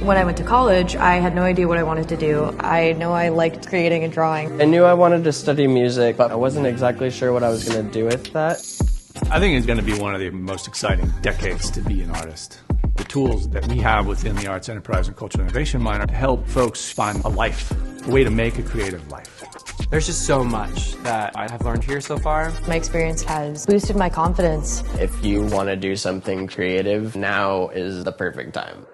When I went to college, I had no idea what I wanted to do. I know I liked creating and drawing. I knew I wanted to study music, but I wasn't exactly sure what I was going to do with that. I think it's going to be one of the most exciting decades to be an artist. The tools that we have within the Arts Enterprise and Cultural Innovation Minor help folks find a life, a way to make a creative life. There's just so much that I have learned here so far. My experience has boosted my confidence. If you want to do something creative, now is the perfect time.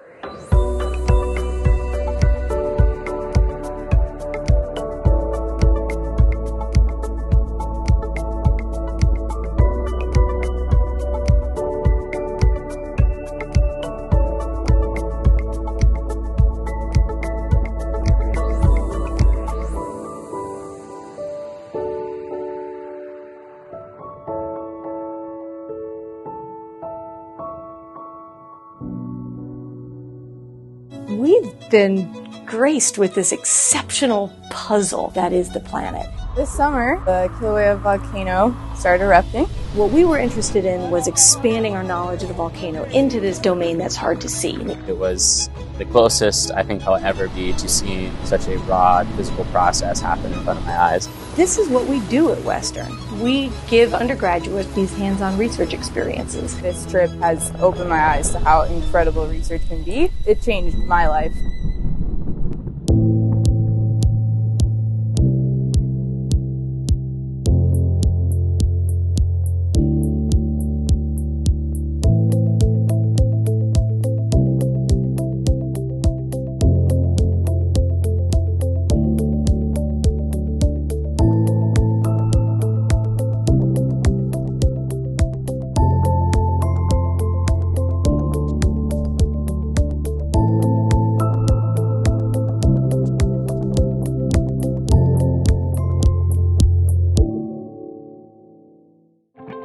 We've been graced with this exceptional puzzle that is the planet. This summer, the Kilauea volcano started erupting. What we were interested in was expanding our knowledge of the volcano into this domain that's hard to see. It was the closest I think I'll ever be to seeing such a raw physical process happen in front of my eyes. This is what we do at Western. We give undergraduates these hands-on research experiences. This trip has opened my eyes to how incredible research can be. It changed my life.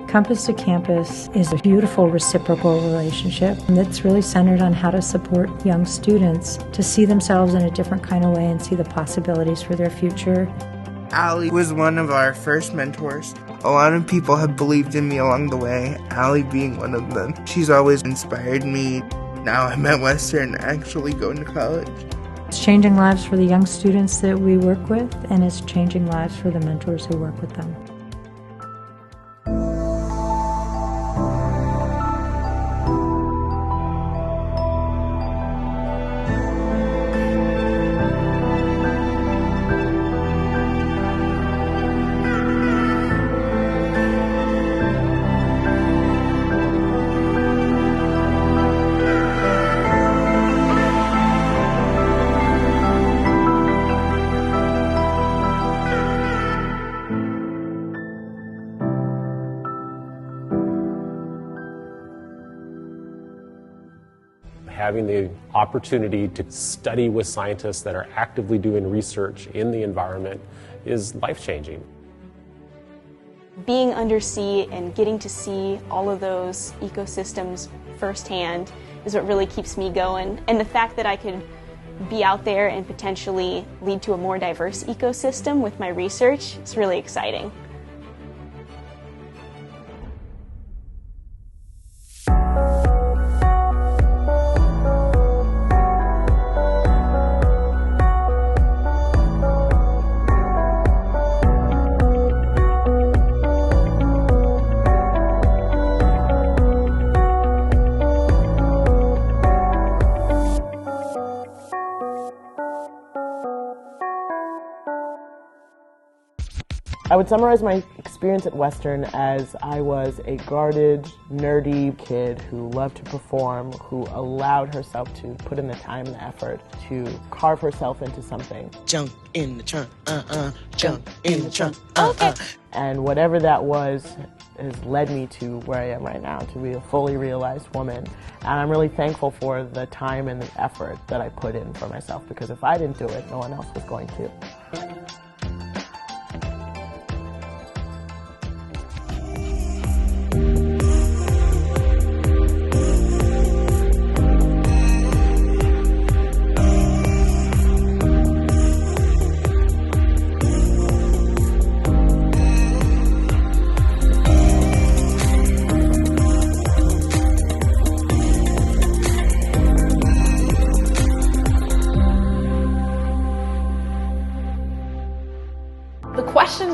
Compass to Campus is a beautiful reciprocal relationship that's really centered on how to support young students to see themselves in a different kind of way and see the possibilities for their future. Allie was one of our first mentors. A lot of people have believed in me along the way, Allie being one of them. She's always inspired me. Now I'm at Western, actually going to college. It's changing lives for the young students that we work with, and it's changing lives for the mentors who work with them. Having the opportunity to study with scientists that are actively doing research in the environment is life-changing. Being undersea and getting to see all of those ecosystems firsthand is what really keeps me going. And the fact that I could be out there and potentially lead to a more diverse ecosystem with my research is really exciting. I would summarize my experience at Western as I was a guarded, nerdy kid who loved to perform, who allowed herself to put in the time and the effort to carve herself into something. Jump in the trunk, jump in the trunk, Okay. And whatever that was has led me to where I am right now, to be a fully realized woman. And I'm really thankful for the time and the effort that I put in for myself, because if I didn't do it, no one else was going to.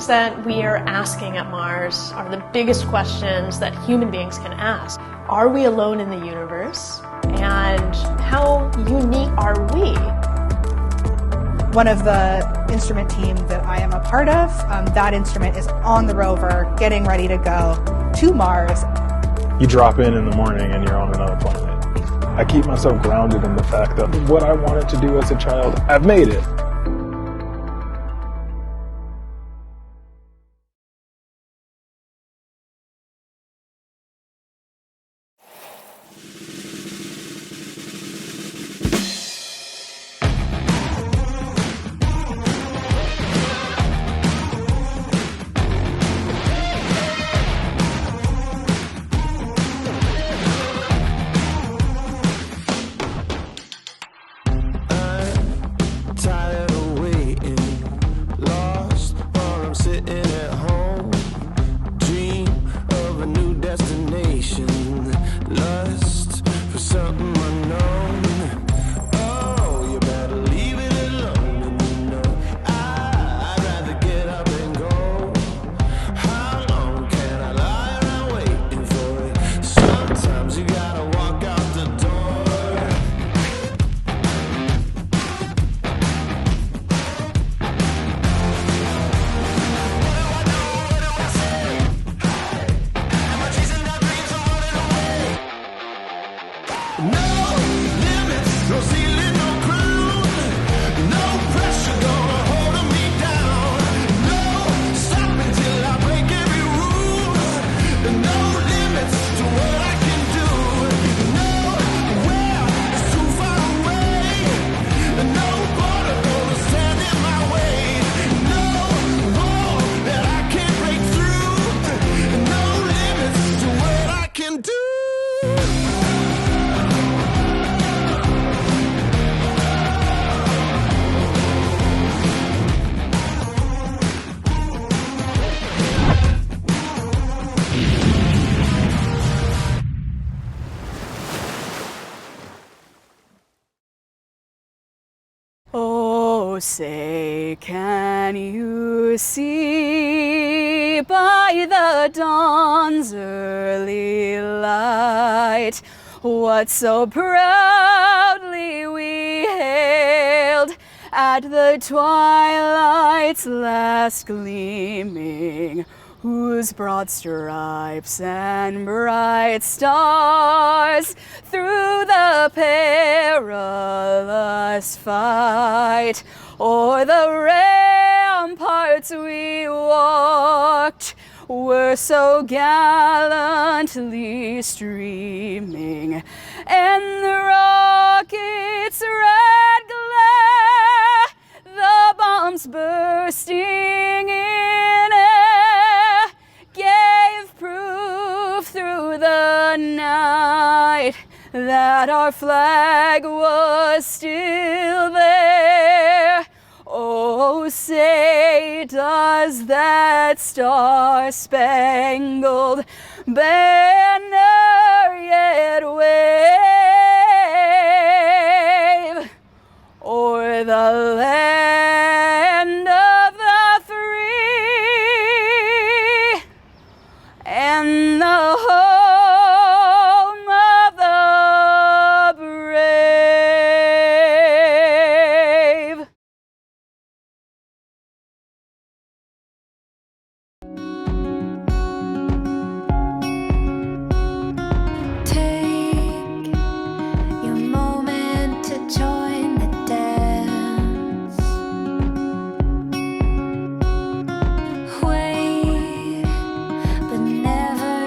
that we are asking at Mars are the biggest questions that human beings can ask. Are we alone in the universe? And how unique are we? One of the instrument team that I am a part of, that instrument is on the rover, getting ready to go to Mars. You drop in the morning and you're on another planet. I keep myself grounded in the fact that what I wanted to do as a child, I've made it. Oh, say, can you see by the dawn's early light what so proudly we hailed at the twilight's last gleaming, whose broad stripes and bright stars through the perilous fight o'er the ramparts we walked were so gallantly streaming, and the rocket's red glare, the bombs bursting in air, gave proof through the night that our flag was still there. Oh, say, does that star-spangled banner yet wave o'er the land of the free and the home of the brave? Take your moment to join the dance. Wait, but never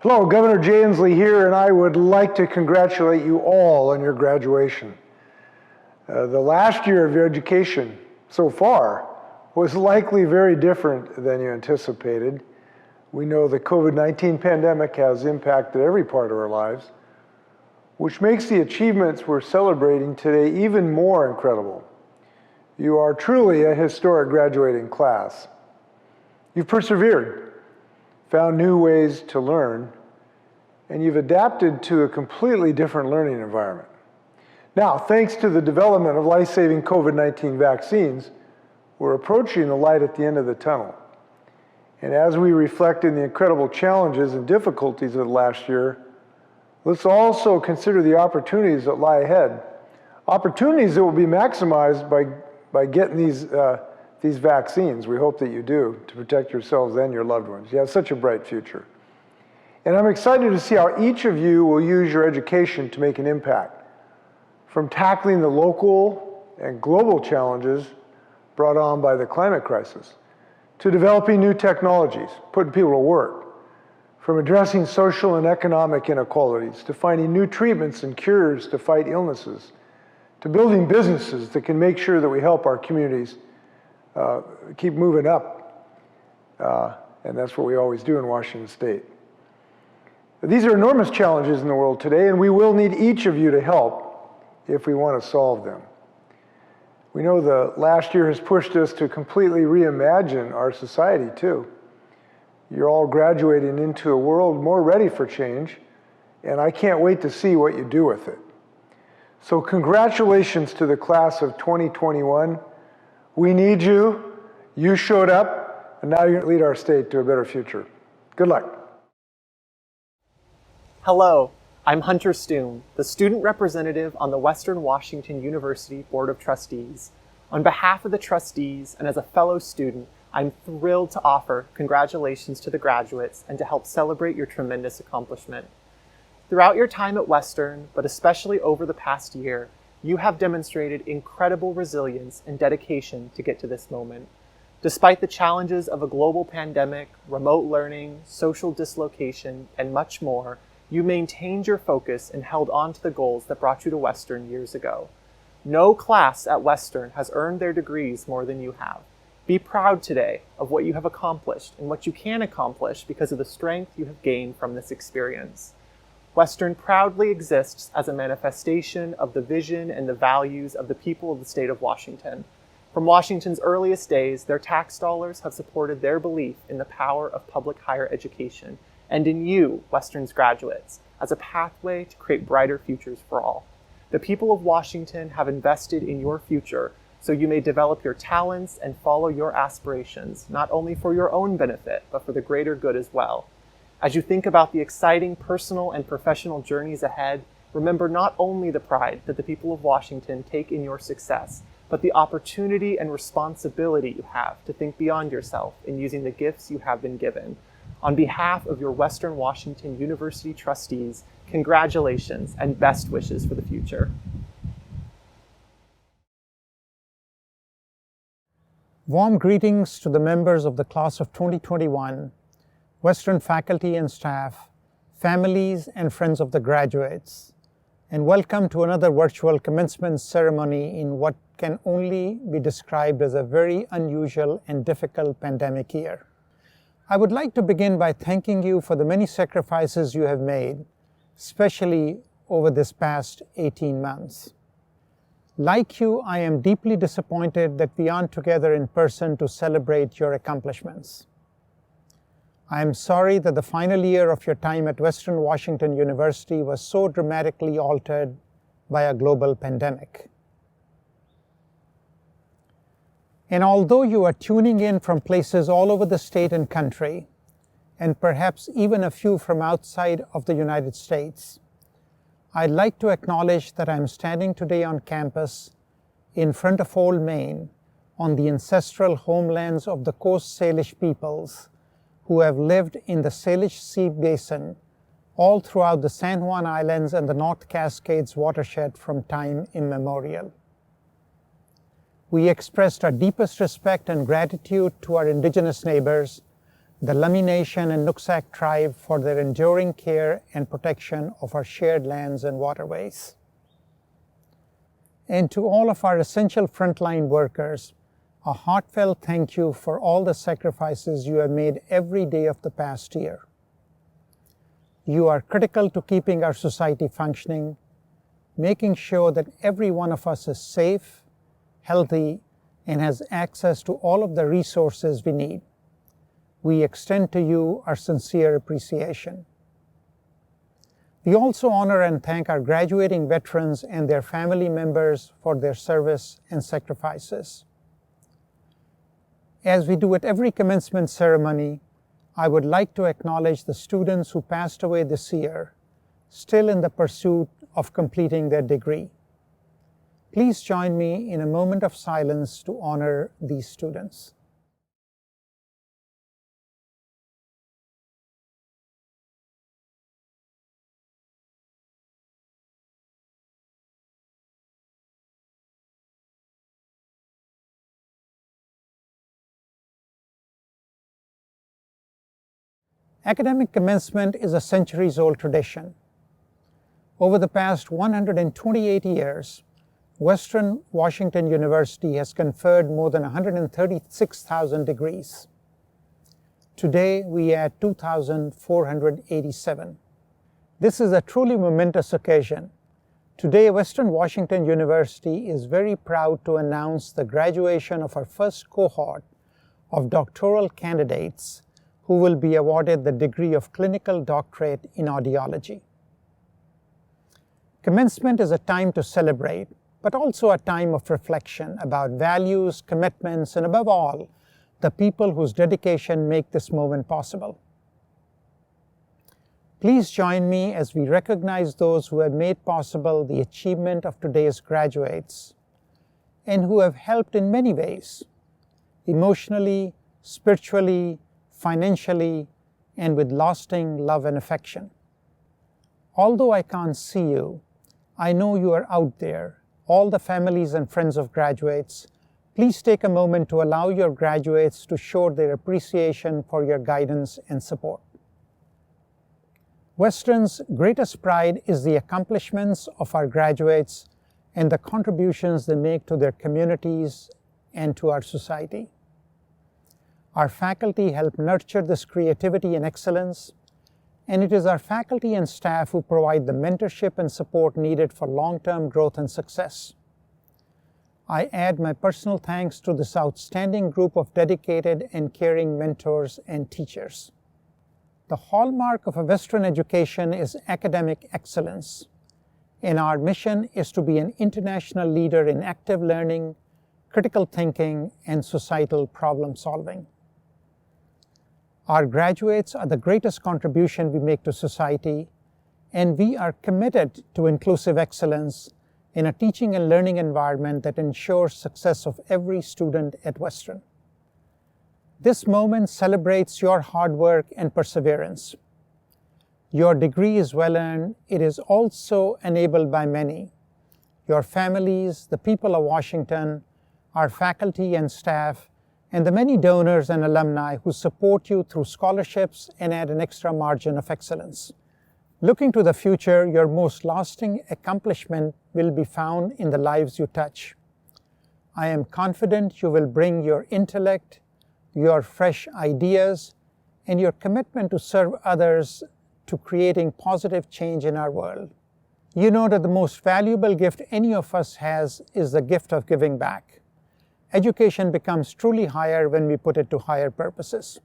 Hello, Governor Jay Inslee here, and I would like to congratulate you all on your graduation. The last year of your education so far was likely very different than you anticipated. We know the COVID-19 pandemic has impacted every part of our lives, which makes the achievements we're celebrating today even more incredible. You are truly a historic graduating class. You've persevered, found new ways to learn, and you've adapted to a completely different learning environment. Now, thanks to the development of life-saving COVID-19 vaccines, we're approaching the light at the end of the tunnel. And as we reflect on the incredible challenges and difficulties of the last year, let's also consider the opportunities that lie ahead. Opportunities that will be maximized by getting these vaccines. We hope that you do, to protect yourselves and your loved ones. You have such a bright future. And I'm excited to see how each of you will use your education to make an impact, from tackling the local and global challenges brought on by the climate crisis, to developing new technologies, putting people to work, from addressing social and economic inequalities, to finding new treatments and cures to fight illnesses, to building businesses that can make sure that we help our communities keep moving up. And that's what we always do in Washington State. These are enormous challenges in the world today, and we will need each of you to help if we want to solve them. We know the last year has pushed us to completely reimagine our society too. You're all graduating into a world more ready for change, and I can't wait to see what you do with it. So congratulations to the class of 2021. We need you. You showed up, and now you're going to lead our state to a better future. Good luck. Hello, I'm Hunter Stoom, the student representative on the Western Washington University Board of Trustees. On behalf of the trustees and as a fellow student, I'm thrilled to offer congratulations to the graduates and to help celebrate your tremendous accomplishment. Throughout your time at Western, but especially over the past year, you have demonstrated incredible resilience and dedication to get to this moment. Despite the challenges of a global pandemic, remote learning, social dislocation, and much more, you maintained your focus and held on to the goals that brought you to Western years ago. No class at Western has earned their degrees more than you have. Be proud today of what you have accomplished and what you can accomplish because of the strength you have gained from this experience. Western proudly exists as a manifestation of the vision and the values of the people of the state of Washington. From Washington's earliest days, their tax dollars have supported their belief in the power of public higher education, and in you, Western's graduates, as a pathway to create brighter futures for all. The people of Washington have invested in your future so you may develop your talents and follow your aspirations, not only for your own benefit, but for the greater good as well. As you think about the exciting personal and professional journeys ahead, remember not only the pride that the people of Washington take in your success, but the opportunity and responsibility you have to think beyond yourself in using the gifts you have been given. On behalf of your Western Washington University trustees, congratulations and best wishes for the future. Warm greetings to the members of the class of 2021, Western faculty and staff, families and friends of the graduates, and welcome to another virtual commencement ceremony in what can only be described as a very unusual and difficult pandemic year. I would like to begin by thanking you for the many sacrifices you have made, especially over this past 18 months. Like you, I am deeply disappointed that we aren't together in person to celebrate your accomplishments. I am sorry that the final year of your time at Western Washington University was so dramatically altered by a global pandemic. And although you are tuning in from places all over the state and country, and perhaps even a few from outside of the United States, I'd like to acknowledge that I'm standing today on campus in front of Old Main on the ancestral homelands of the Coast Salish peoples who have lived in the Salish Sea Basin all throughout the San Juan Islands and the North Cascades watershed from time immemorial. We expressed our deepest respect and gratitude to our indigenous neighbors, the Lummi Nation and Nooksack tribe for their enduring care and protection of our shared lands and waterways. And to all of our essential frontline workers, a heartfelt thank you for all the sacrifices you have made every day of the past year. You are critical to keeping our society functioning, making sure that every one of us is safe, healthy, and has access to all of the resources we need. We extend to you our sincere appreciation. We also honor and thank our graduating veterans and their family members for their service and sacrifices. As we do at every commencement ceremony, I would like to acknowledge the students who passed away this year, still in the pursuit of completing their degree. Please join me in a moment of silence to honor these students. Academic commencement is a centuries-old tradition. Over the past 128 years, Western Washington University has conferred more than 136,000 degrees. Today, we add 2,487. This is a truly momentous occasion. Today, Western Washington University is very proud to announce the graduation of our first cohort of doctoral candidates who will be awarded the degree of clinical doctorate in audiology. Commencement is a time to celebrate, but also a time of reflection about values, commitments, and above all, the people whose dedication make this moment possible. Please join me as we recognize those who have made possible the achievement of today's graduates and who have helped in many ways, emotionally, spiritually, financially, and with lasting love and affection. Although I can't see you, I know you are out there, all the families and friends of graduates. Please take a moment to allow your graduates to show their appreciation for your guidance and support. Western's greatest pride is the accomplishments of our graduates and the contributions they make to their communities and to our society. Our faculty help nurture this creativity and excellence, and it is our faculty and staff who provide the mentorship and support needed for long-term growth and success. I add my personal thanks to this outstanding group of dedicated and caring mentors and teachers. The hallmark of a Western education is academic excellence, and our mission is to be an international leader in active learning, critical thinking, and societal problem solving. Our graduates are the greatest contribution we make to society, and we are committed to inclusive excellence in a teaching and learning environment that ensures success of every student at Western. This moment celebrates your hard work and perseverance. Your degree is well earned. It is also enabled by many: your families, the people of Washington, our faculty and staff, and the many donors and alumni who support you through scholarships and add an extra margin of excellence. Looking to the future, your most lasting accomplishment will be found in the lives you touch. I am confident you will bring your intellect, your fresh ideas, and your commitment to serve others to creating positive change in our world. You know that the most valuable gift any of us has is the gift of giving back. Education becomes truly higher when we put it to higher purposes.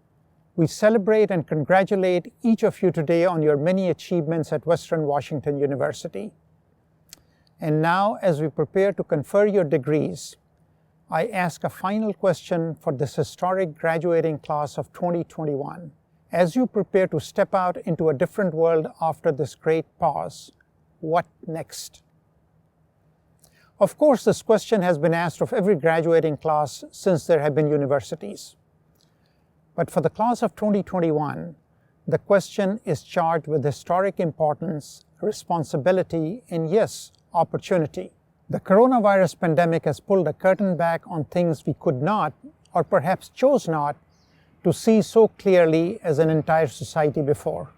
We celebrate and congratulate each of you today on your many achievements at Western Washington University. And now, as we prepare to confer your degrees, I ask a final question for this historic graduating class of 2021. As you prepare to step out into a different world after this great pause, what next? Of course, this question has been asked of every graduating class since there have been universities. But for the class of 2021, the question is charged with historic importance, responsibility, and yes, opportunity. The coronavirus pandemic has pulled a curtain back on things we could not, or perhaps chose not, to see so clearly as an entire society before.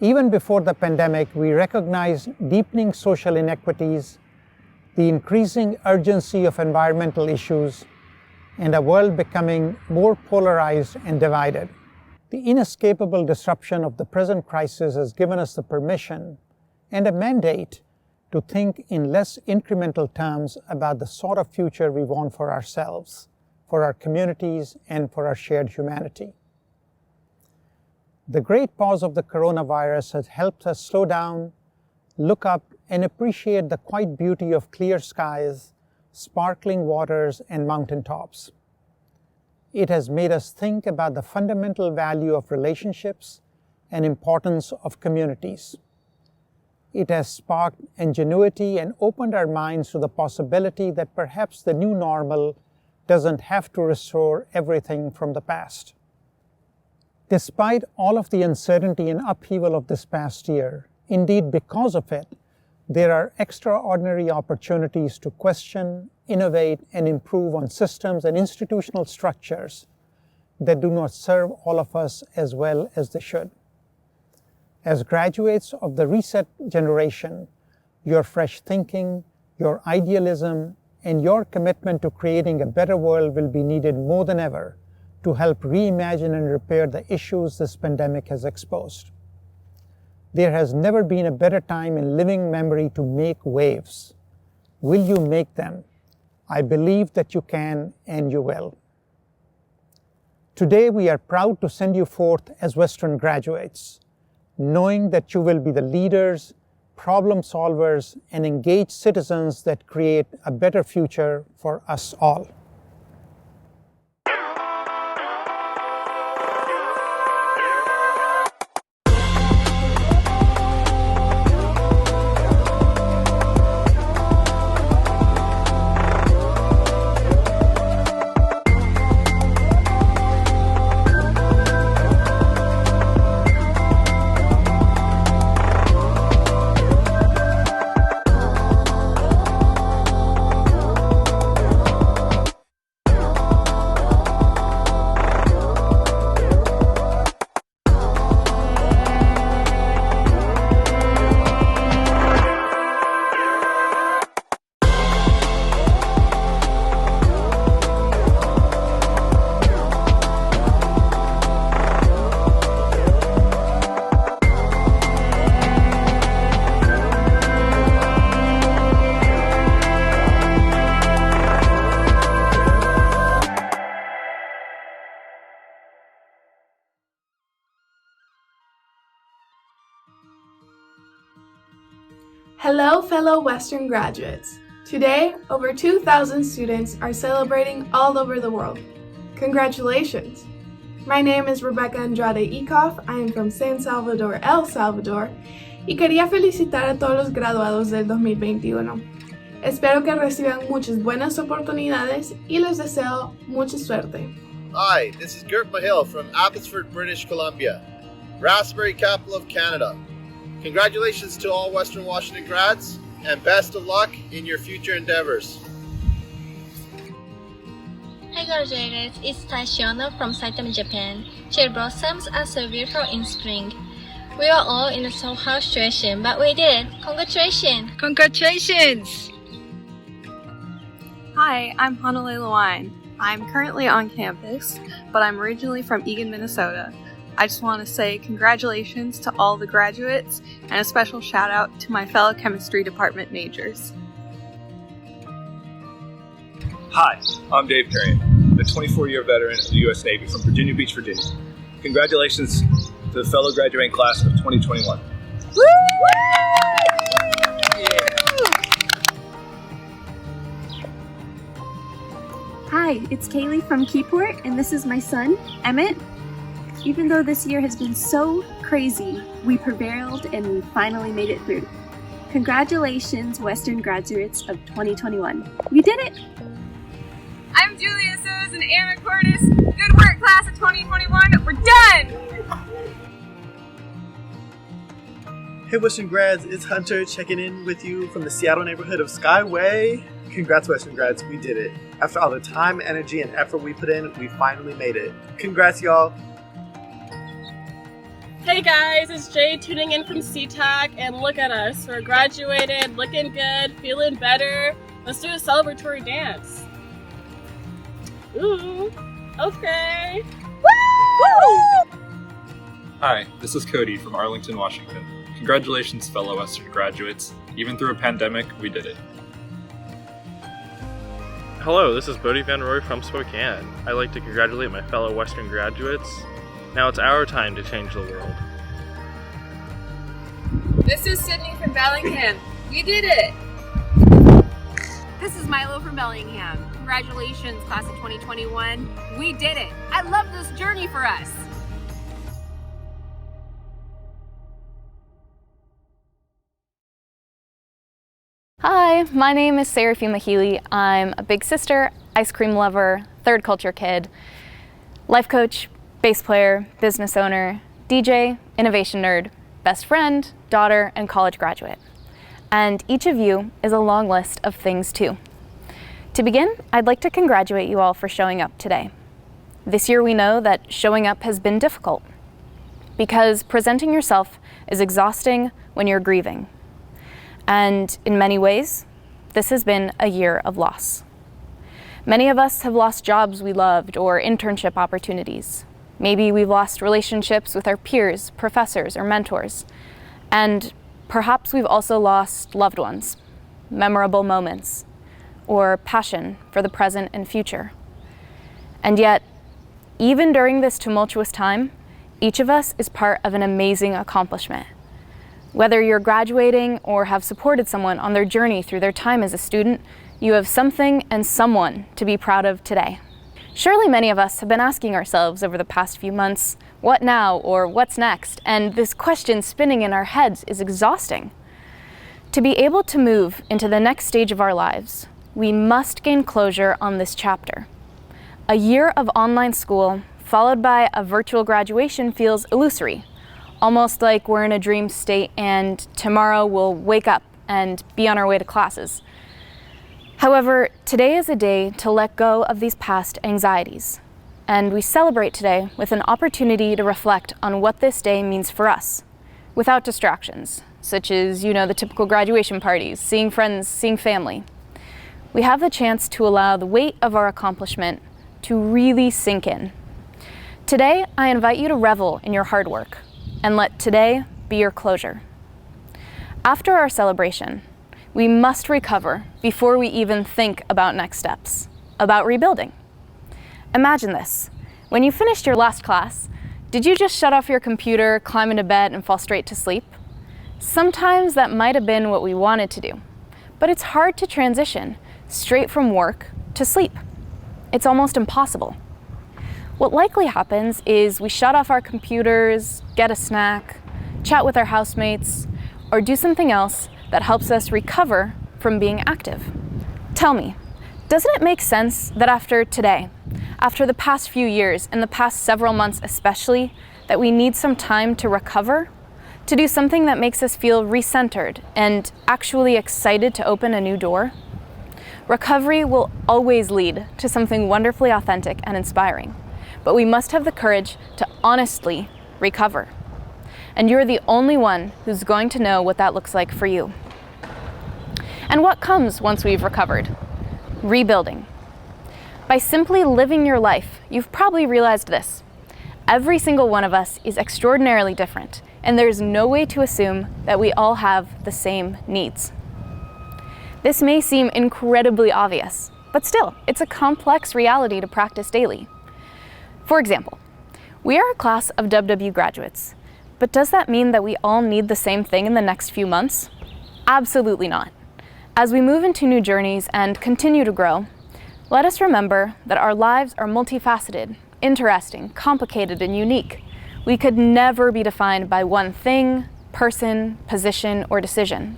Even before the pandemic, we recognized deepening social inequities, the increasing urgency of environmental issues, and a world becoming more polarized and divided. The inescapable disruption of the present crisis has given us the permission and a mandate to think in less incremental terms about the sort of future we want for ourselves, for our communities, and for our shared humanity. The great pause of the coronavirus has helped us slow down, look up, and appreciate the quiet beauty of clear skies, sparkling waters, and mountaintops. It has made us think about the fundamental value of relationships and importance of communities. It has sparked ingenuity and opened our minds to the possibility that perhaps the new normal doesn't have to restore everything from the past. Despite all of the uncertainty and upheaval of this past year, indeed because of it, there are extraordinary opportunities to question, innovate, and improve on systems and institutional structures that do not serve all of us as well as they should. As graduates of the Reset generation, your fresh thinking, your idealism, and your commitment to creating a better world will be needed more than ever to help reimagine and repair the issues this pandemic has exposed. There has never been a better time in living memory to make waves. Will you make them? I believe that you can and you will. Today we are proud to send you forth as Western graduates, knowing that you will be the leaders, problem solvers, and engaged citizens that create a better future for us all. Hello, fellow Western graduates. Today, over 2,000 students are celebrating all over the world. Congratulations! My name is Rebecca Andrade Ecoff. I am from San Salvador, El Salvador, y quería felicitar a todos los graduados del 2021. Espero que reciban muchas buenas oportunidades y les deseo mucha suerte. Hi, this is Gert Mahill from Abbotsford, British Columbia, Raspberry capital of Canada. Congratulations to all Western Washington grads, and best of luck in your future endeavors. Hi graduates, it's Taishiona from Saitama, Japan. Cherry blossoms are so beautiful in spring. We are all in a so hard situation, but we did it. Congratulations! Congratulations! Hi, I'm Honolulu Wine. I'm currently on campus, but I'm originally from Eagan, Minnesota. I just want to say congratulations to all the graduates and a special shout out to my fellow chemistry department majors. Hi, I'm Dave Perry, a 24-year veteran of the U.S. Navy from Virginia Beach, Virginia. Congratulations to the fellow graduating class of 2021. Woo! Hi, it's Kaylee from Keyport, and this is my son, Emmett. Even though this year has been so crazy, we prevailed and we finally made it through. Congratulations, Western graduates of 2021. We did it! I'm Julia Soos and Aaron Cordes. Good work, class of 2021. We're done! Hey Western grads, it's Hunter checking in with you from the Seattle neighborhood of Skyway. Congrats, Western grads, we did it. After all the time, energy, and effort we put in, we finally made it. Congrats, y'all. Hey guys, it's Jay tuning in from CTAC, and look at us. We're graduated, looking good, feeling better. Let's do a celebratory dance. Ooh, okay. Woo! Hi, this is Cody from Arlington, Washington. Congratulations, fellow Western graduates. Even through a pandemic, we did it. Hello, this is Bodie Van Roy from Spokane. I'd like to congratulate my fellow Western graduates. Now it's our time to change the world. This is Sydney from Bellingham. We did it! This is Milo from Bellingham. Congratulations, class of 2021. We did it! I love this journey for us! Hi, my name is Seraphima Healy. I'm a big sister, ice cream lover, third culture kid, life coach, bass player, business owner, DJ, innovation nerd, best friend, daughter, and college graduate. And each of you is a long list of things too. To begin, I'd like to congratulate you all for showing up today. This year we know that showing up has been difficult because presenting yourself is exhausting when you're grieving. And in many ways, this has been a year of loss. Many of us have lost jobs we loved or internship opportunities. Maybe we've lost relationships with our peers, professors, or mentors. And perhaps we've also lost loved ones, memorable moments, or passion for the present and future. And yet, even during this tumultuous time, each of us is part of an amazing accomplishment. Whether you're graduating or have supported someone on their journey through their time as a student, you have something and someone to be proud of today. Surely many of us have been asking ourselves over the past few months, what now or what's next? And this question spinning in our heads is exhausting. To be able to move into the next stage of our lives, we must gain closure on this chapter. A year of online school followed by a virtual graduation feels illusory, almost like we're in a dream state and tomorrow we'll wake up and be on our way to classes. However, today is a day to let go of these past anxieties, and we celebrate today with an opportunity to reflect on what this day means for us, without distractions, such as, the typical graduation parties, seeing friends, seeing family. We have the chance to allow the weight of our accomplishment to really sink in. Today, I invite you to revel in your hard work, and let today be your closure. After our celebration, we must recover before we even think about next steps, about rebuilding. Imagine this. When you finished your last class, did you just shut off your computer, climb into bed, and fall straight to sleep? Sometimes that might have been what we wanted to do, but it's hard to transition straight from work to sleep. It's almost impossible. What likely happens is we shut off our computers, get a snack, chat with our housemates, or do something else that helps us recover from being active. Tell me, doesn't it make sense that after today, after the past few years and the past several months especially, that we need some time to recover, to do something that makes us feel recentered and actually excited to open a new door? Recovery will always lead to something wonderfully authentic and inspiring, but we must have the courage to honestly recover. And you're the only one who's going to know what that looks like for you. And what comes once we've recovered? Rebuilding. By simply living your life, you've probably realized this. Every single one of us is extraordinarily different, and there's no way to assume that we all have the same needs. This may seem incredibly obvious, but still, it's a complex reality to practice daily. For example, we are a class of WW graduates, but does that mean that we all need the same thing in the next few months? Absolutely not. As we move into new journeys and continue to grow, let us remember that our lives are multifaceted, interesting, complicated, and unique. We could never be defined by one thing, person, position, or decision.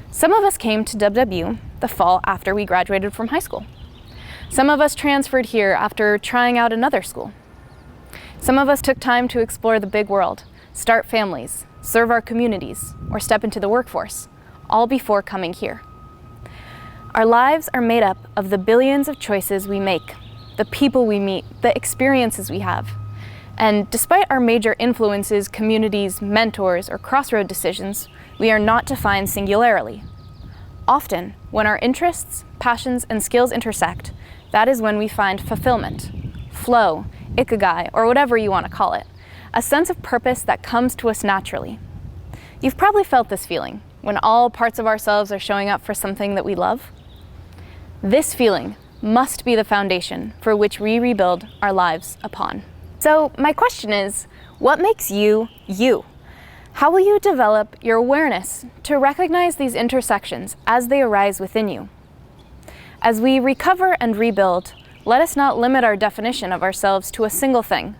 Some of us came to WW the fall after we graduated from high school. Some of us transferred here after trying out another school. Some of us took time to explore the big world, start families, serve our communities, or step into the workforce, all before coming here. Our lives are made up of the billions of choices we make, the people we meet, the experiences we have. And despite our major influences, communities, mentors, or crossroad decisions, we are not defined singularly. Often, when our interests, passions, and skills intersect, that is when we find fulfillment, flow, ikigai, or whatever you want to call it, a sense of purpose that comes to us naturally. You've probably felt this feeling, when all parts of ourselves are showing up for something that we love. This feeling must be the foundation for which we rebuild our lives upon. So my question is, what makes you, you? How will you develop your awareness to recognize these intersections as they arise within you? As we recover and rebuild, let us not limit our definition of ourselves to a single thing.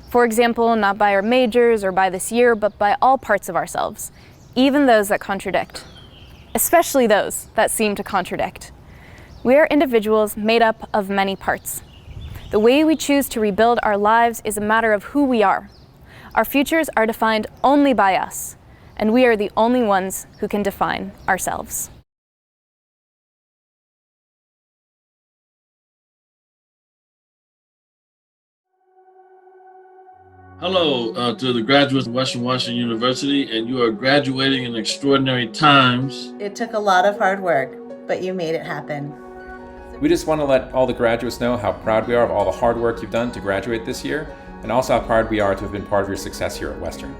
For example, not by our majors or by this year, but by all parts of ourselves, even those that contradict, especially those that seem to contradict. We are individuals made up of many parts. The way we choose to rebuild our lives is a matter of who we are. Our futures are defined only by us, and we are the only ones who can define ourselves. Hello to the graduates of Western Washington University, and you are graduating in extraordinary times. It took a lot of hard work, but you made it happen. We just want to let all the graduates know how proud we are of all the hard work you've done to graduate this year, and also how proud we are to have been part of your success here at Western.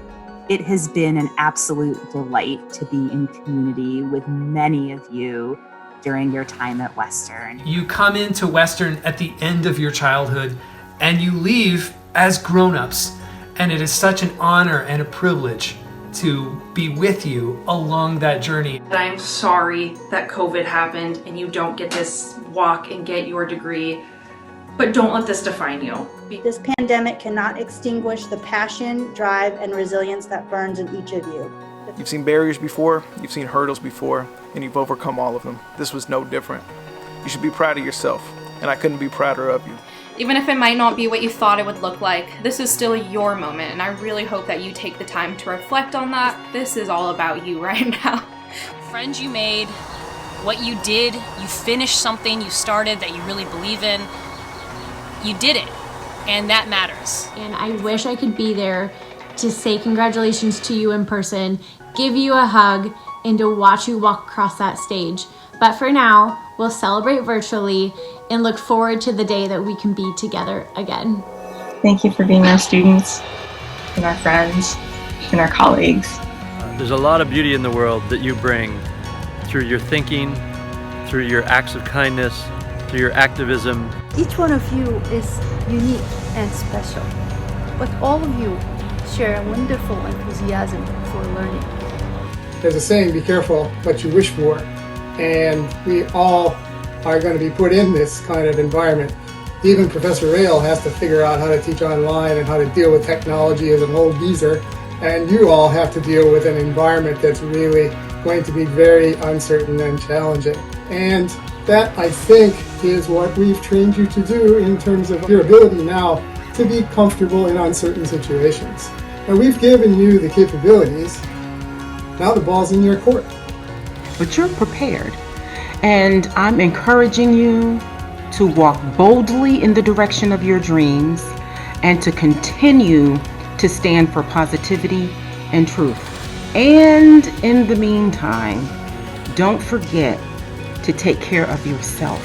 It has been an absolute delight to be in community with many of you during your time at Western. You come into Western at the end of your childhood, and you leave as grown-ups, and it is such an honor and a privilege to be with you along that journey. I'm sorry that COVID happened and you don't get this walk and get your degree, but don't let this define you. This pandemic cannot extinguish the passion, drive, and resilience that burns in each of you. You've seen barriers before, you've seen hurdles before, and you've overcome all of them. This was no different. You should be proud of yourself, and I couldn't be prouder of you. Even if it might not be what you thought it would look like, this is still your moment, and I really hope that you take the time to reflect on that. This is all about you right now. Friends you made, what you did, you finished something you started that you really believe in. You did it, and that matters. And I wish I could be there to say congratulations to you in person, give you a hug, and to watch you walk across that stage. But for now, we'll celebrate virtually and look forward to the day that we can be together again. Thank you for being our students and our friends and our colleagues. There's a lot of beauty in the world that you bring through your thinking, through your acts of kindness, through your activism. Each one of you is unique and special, but all of you share a wonderful enthusiasm for learning. There's a saying, be careful what you wish for, and we all are going to be put in this kind of environment. Even Professor Rail has to figure out how to teach online and how to deal with technology as an old geezer, and you all have to deal with an environment that's really going to be very uncertain and challenging. And that, I think, is what we've trained you to do in terms of your ability now to be comfortable in uncertain situations. And we've given you the capabilities. Now the ball's in your court. But you're prepared. And I'm encouraging you to walk boldly in the direction of your dreams and to continue to stand for positivity and truth. And in the meantime, don't forget to take care of yourself.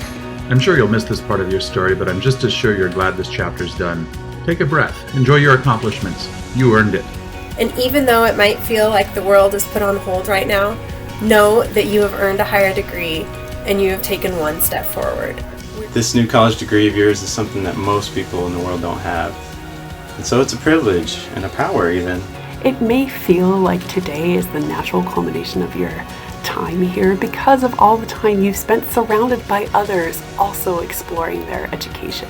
I'm sure you'll miss this part of your story, but I'm just as sure you're glad this chapter's done. Take a breath. Enjoy your accomplishments. You earned it. And even though it might feel like the world is put on hold right now, know that you have earned a higher degree and you have taken one step forward. This new college degree of yours is something that most people in the world don't have. And so it's a privilege and a power even. It may feel like today is the natural culmination of your time here because of all the time you've spent surrounded by others also exploring their education.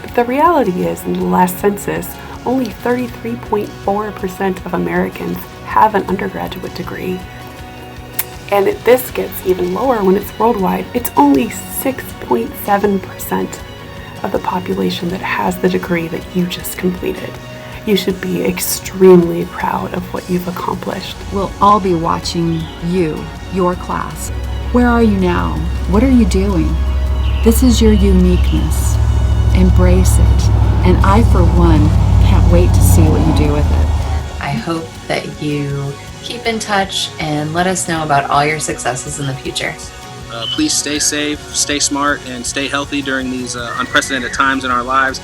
But the reality is, in the last census, only 33.4% of Americans have an undergraduate degree. And this gets even lower when it's worldwide. It's only 6.7% of the population that has the degree that you just completed. You should be extremely proud of what you've accomplished. We'll all be watching you, your class, Where are you now? What are you doing? This is your uniqueness. Embrace it. And I, for one, can't wait to see what you do with it. I hope that you keep in touch and let us know about all your successes in the future. Please stay safe, stay smart, and stay healthy during these unprecedented times in our lives.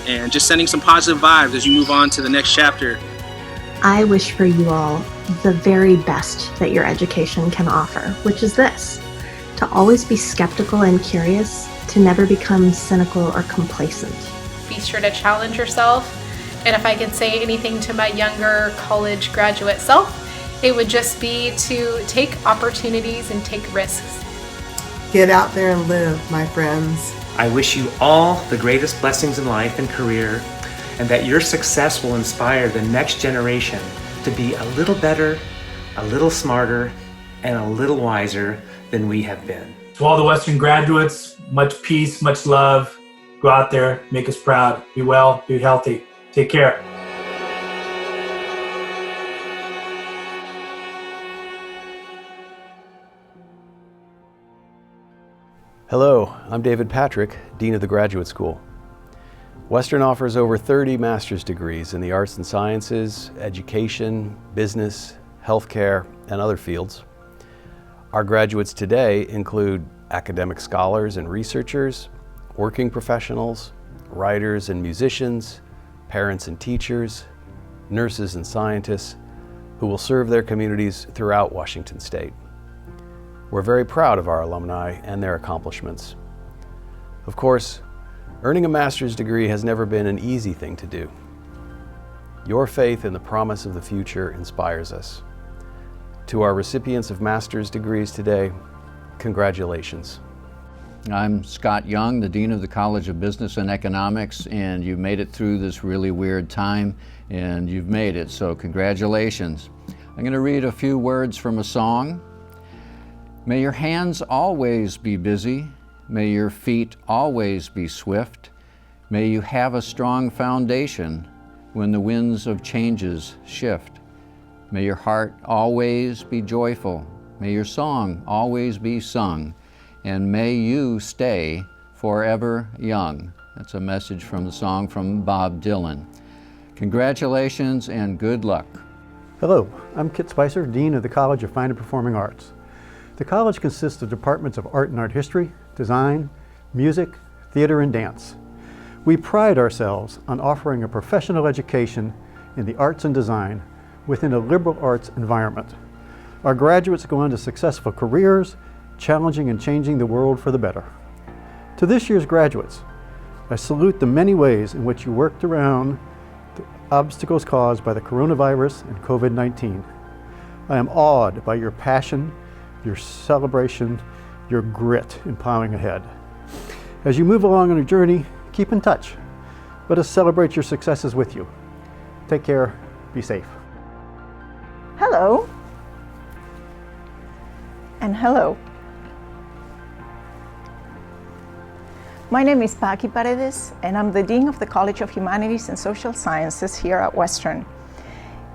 And just sending some positive vibes as you move on to the next chapter. I wish for you all the very best that your education can offer, which is this: to always be skeptical and curious, to never become cynical or complacent. Be sure to challenge yourself. And if I could say anything to my younger college graduate self, it would just be to take opportunities and take risks. Get out there and live, my friends. I wish you all the greatest blessings in life and career, and that your success will inspire the next generation to be a little better, a little smarter, and a little wiser than we have been. To all the Western graduates, much peace, much love. Go out there, make us proud. Be well, be healthy. Take care. Hello, I'm David Patrick, Dean of the Graduate School. Western offers over 30 master's degrees in the arts and sciences, education, business, healthcare, and other fields. Our graduates today include academic scholars and researchers, working professionals, writers and musicians, parents and teachers, nurses and scientists who will serve their communities throughout Washington State. We're very proud of our alumni and their accomplishments. Of course, earning a master's degree has never been an easy thing to do. Your faith in the promise of the future inspires us. To our recipients of master's degrees today, congratulations. I'm Scott Young, the Dean of the College of Business and Economics, and you made it through this really weird time, and you've made it, so congratulations. I'm going to read a few words from a song. May your hands always be busy. May your feet always be swift. May you have a strong foundation when the winds of changes shift. May your heart always be joyful. May your song always be sung. And may you stay forever young. That's a message from the song from Bob Dylan. Congratulations and good luck. Hello, I'm Kit Spicer, Dean of the College of Fine and Performing Arts. The college consists of departments of art and art history, design, music, theater, and dance. We pride ourselves on offering a professional education in the arts and design within a liberal arts environment. Our graduates go on to successful careers, challenging and changing the world for the better. To this year's graduates, I salute the many ways in which you worked around the obstacles caused by the coronavirus and COVID-19. I am awed by your passion, your celebration, your grit in plowing ahead. As you move along on your journey, keep in touch. Let us celebrate your successes with you. Take care, be safe. Hello. And hello. My name is Paqui Paredes, and I'm the Dean of the College of Humanities and Social Sciences here at Western.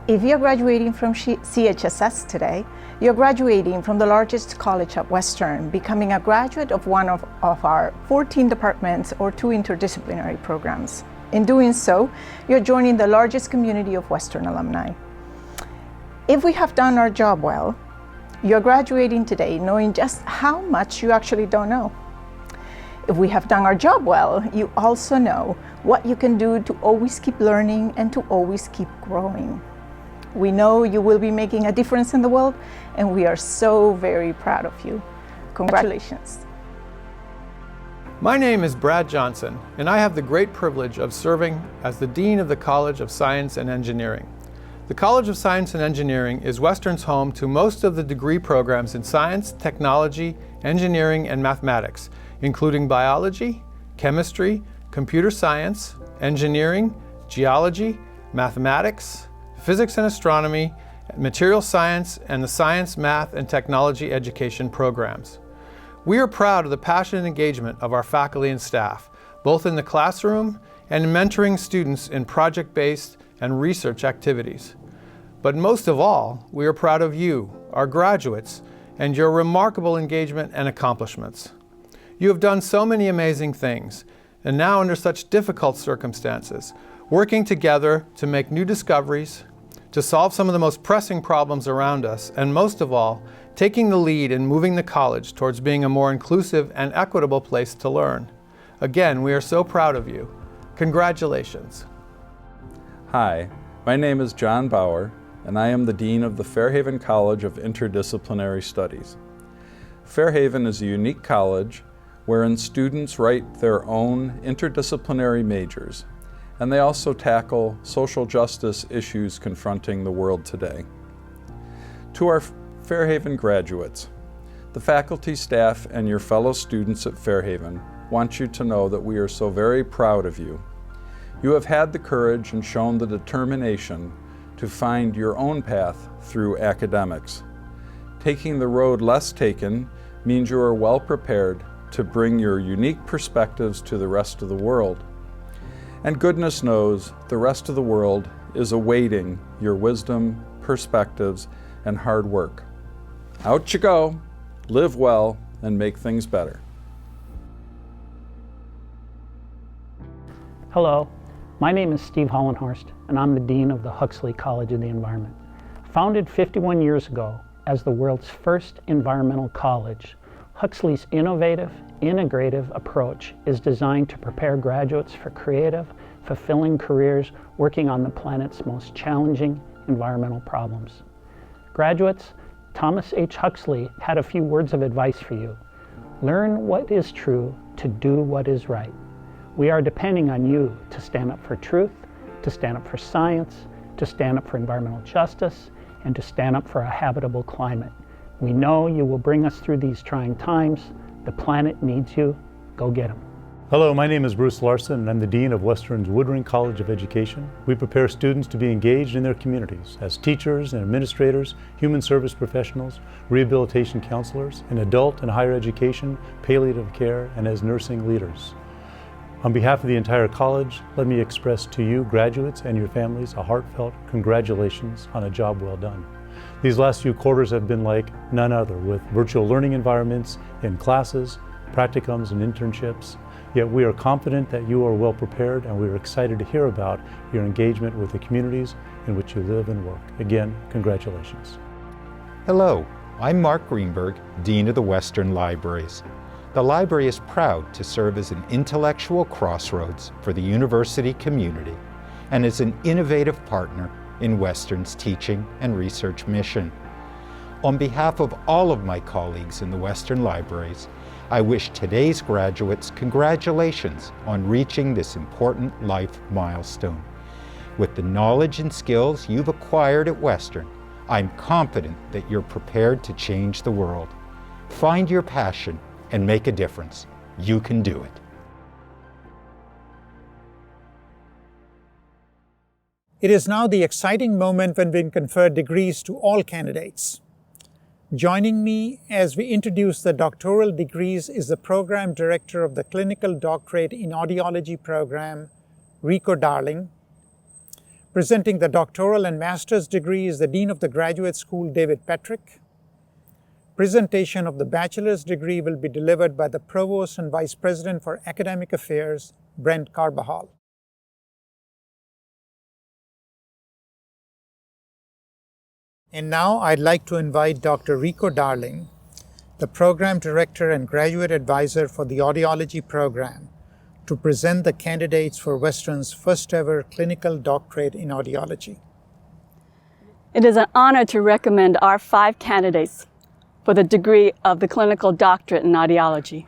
If you're graduating from CHSS today, you're graduating from the largest college at Western, becoming a graduate of one of our 14 departments or 2 interdisciplinary programs. In doing so, you're joining the largest community of Western alumni. If we have done our job well, you're graduating today knowing just how much you actually don't know. If we have done our job well, you also know what you can do to always keep learning and to always keep growing. We know you will be making a difference in the world, and we are so very proud of you. Congratulations. My name is Brad Johnson, and I have the great privilege of serving as the Dean of the College of Science and Engineering. The College of Science and Engineering is Western's home to most of the degree programs in science, technology, engineering, and mathematics, including biology, chemistry, computer science, engineering, geology, mathematics, physics and astronomy, material science, and the science, math, and technology education programs. We are proud of the passion and engagement of our faculty and staff, both in the classroom and in mentoring students in project-based and research activities. But most of all, we are proud of you, our graduates, and your remarkable engagement and accomplishments. You have done so many amazing things, and now under such difficult circumstances, working together to make new discoveries, to solve some of the most pressing problems around us, and most of all, taking the lead in moving the college towards being a more inclusive and equitable place to learn. Again, we are so proud of you. Congratulations. Hi, my name is John Bauer, and I am the Dean of the Fairhaven College of Interdisciplinary Studies. Fairhaven is a unique college wherein students write their own interdisciplinary majors, and they also tackle social justice issues confronting the world today. To our Fairhaven graduates, the faculty, staff, and your fellow students at Fairhaven want you to know that we are so very proud of you. You have had the courage and shown the determination to find your own path through academics. Taking the road less taken means you are well prepared to bring your unique perspectives to the rest of the world. And goodness knows the rest of the world is awaiting your wisdom, perspectives, and hard work. Out you go, live well, and make things better. Hello, my name is Steve Hollenhorst, and I'm the Dean of the Huxley College of the Environment. Founded 51 years ago as the world's first environmental college, Huxley's innovative, integrative approach is designed to prepare graduates for creative, fulfilling careers working on the planet's most challenging environmental problems. Graduates, Thomas H. Huxley had a few words of advice for you. Learn what is true to do what is right. We are depending on you to stand up for truth, to stand up for science, to stand up for environmental justice, and to stand up for a habitable climate. We know you will bring us through these trying times. The planet needs you. Go get them. Hello, my name is Bruce Larson, and I'm the Dean of Western's Woodring College of Education. We prepare students to be engaged in their communities as teachers and administrators, human service professionals, rehabilitation counselors, in adult and higher education, palliative care, and as nursing leaders. On behalf of the entire college, let me express to you, graduates and your families, a heartfelt congratulations on a job well done. These last few quarters have been like none other, with virtual learning environments in classes, practicums, and internships. Yet we are confident that you are well prepared, and we are excited to hear about your engagement with the communities in which you live and work. Again, congratulations. Hello, I'm Mark Greenberg, Dean of the Western Libraries. The library is proud to serve as an intellectual crossroads for the university community and is an innovative partner in Western's teaching and research mission. On behalf of all of my colleagues in the Western Libraries, I wish today's graduates congratulations on reaching this important life milestone. With the knowledge and skills you've acquired at Western, I'm confident that you're prepared to change the world. Find your passion and make a difference. You can do it. It is now the exciting moment when we confer degrees to all candidates. Joining me as we introduce the doctoral degrees is the Program Director of the Clinical Doctorate in Audiology program, Rico Darling. Presenting the doctoral and master's degree is the Dean of the Graduate School, David Petrick. Presentation of the bachelor's degree will be delivered by the Provost and Vice President for Academic Affairs, Brent Carbajal. And now I'd like to invite Dr. Rico Darling, the Program Director and Graduate Advisor for the Audiology program, to present the candidates for Western's first ever Clinical Doctorate in Audiology. It is an honor to recommend our 5 candidates for the degree of the Clinical Doctorate in Audiology.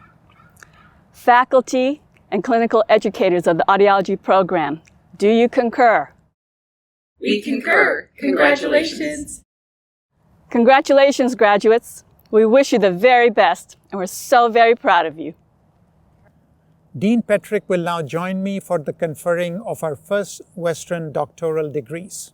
Faculty and clinical educators of the Audiology program, do you concur? We concur. Congratulations. Congratulations, graduates. We wish you the very best, and we're so very proud of you. Dean Petrick will now join me for the conferring of our first Western doctoral degrees.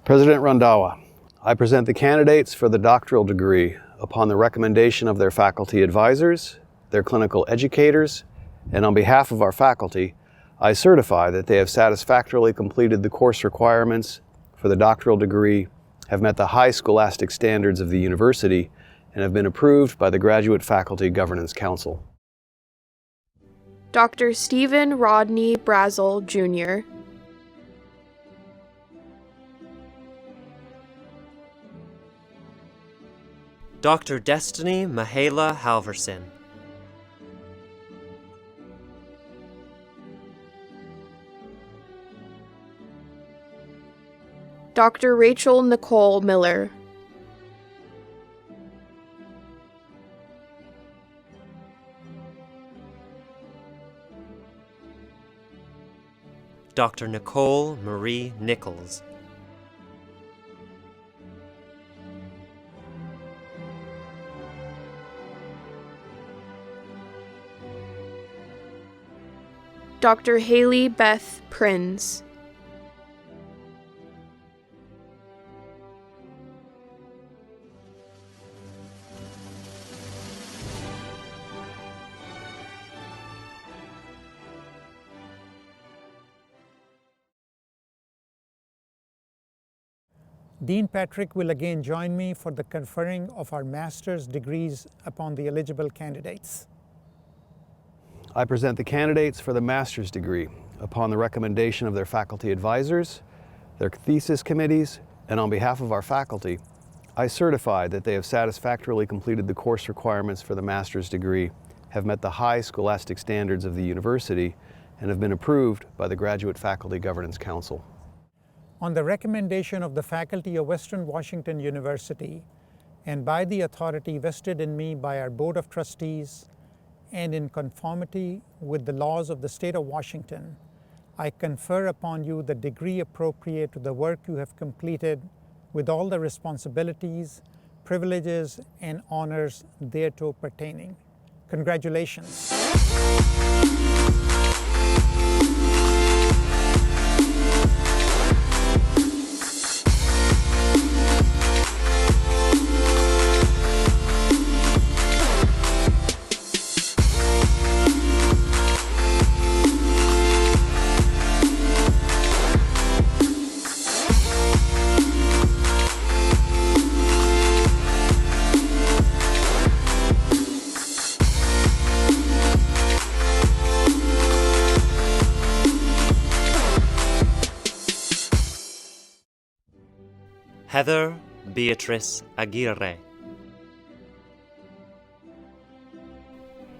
President Randhawa, I present the candidates for the doctoral degree upon the recommendation of their faculty advisors, their clinical educators, and on behalf of our faculty, I certify that they have satisfactorily completed the course requirements for the doctoral degree, have met the high scholastic standards of the university, and have been approved by the Graduate Faculty Governance Council. Dr. Stephen Rodney Brazel, Jr. Dr. Destiny Mahala Halverson. Dr. Rachel Nicole Miller. Dr. Nicole Marie Nichols. Dr. Haley Beth Prinz. Dean Patrick will again join me for the conferring of our master's degrees upon the eligible candidates. I present the candidates for the master's degree upon the recommendation of their faculty advisors, their thesis committees, and on behalf of our faculty, I certify that they have satisfactorily completed the course requirements for the master's degree, have met the high scholastic standards of the university, and have been approved by the Graduate Faculty Governance Council. On the recommendation of the faculty of Western Washington University, and by the authority vested in me by our Board of Trustees, and in conformity with the laws of the state of Washington, I confer upon you the degree appropriate to the work you have completed, with all the responsibilities, privileges, and honors thereto pertaining. Congratulations. Heather Beatrice Aguirre.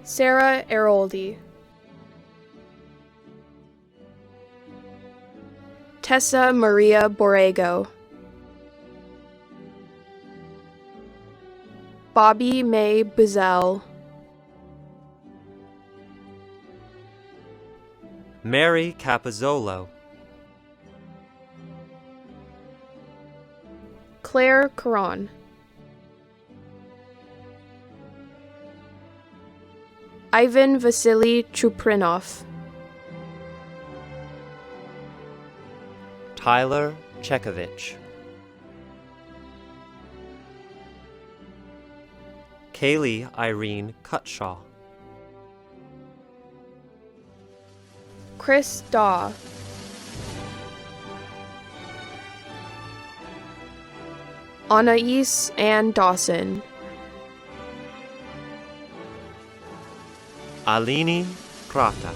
Sarah Eroldi. Tessa Maria Borrego. Bobby May Buzzell. Mary Capozzolo. Claire Caron. Ivan Vasily Chuprinov. Tyler Chekovich. Kaylee Irene Cutshaw. Chris Daw. Anais Ann Dawson. Alini Krata.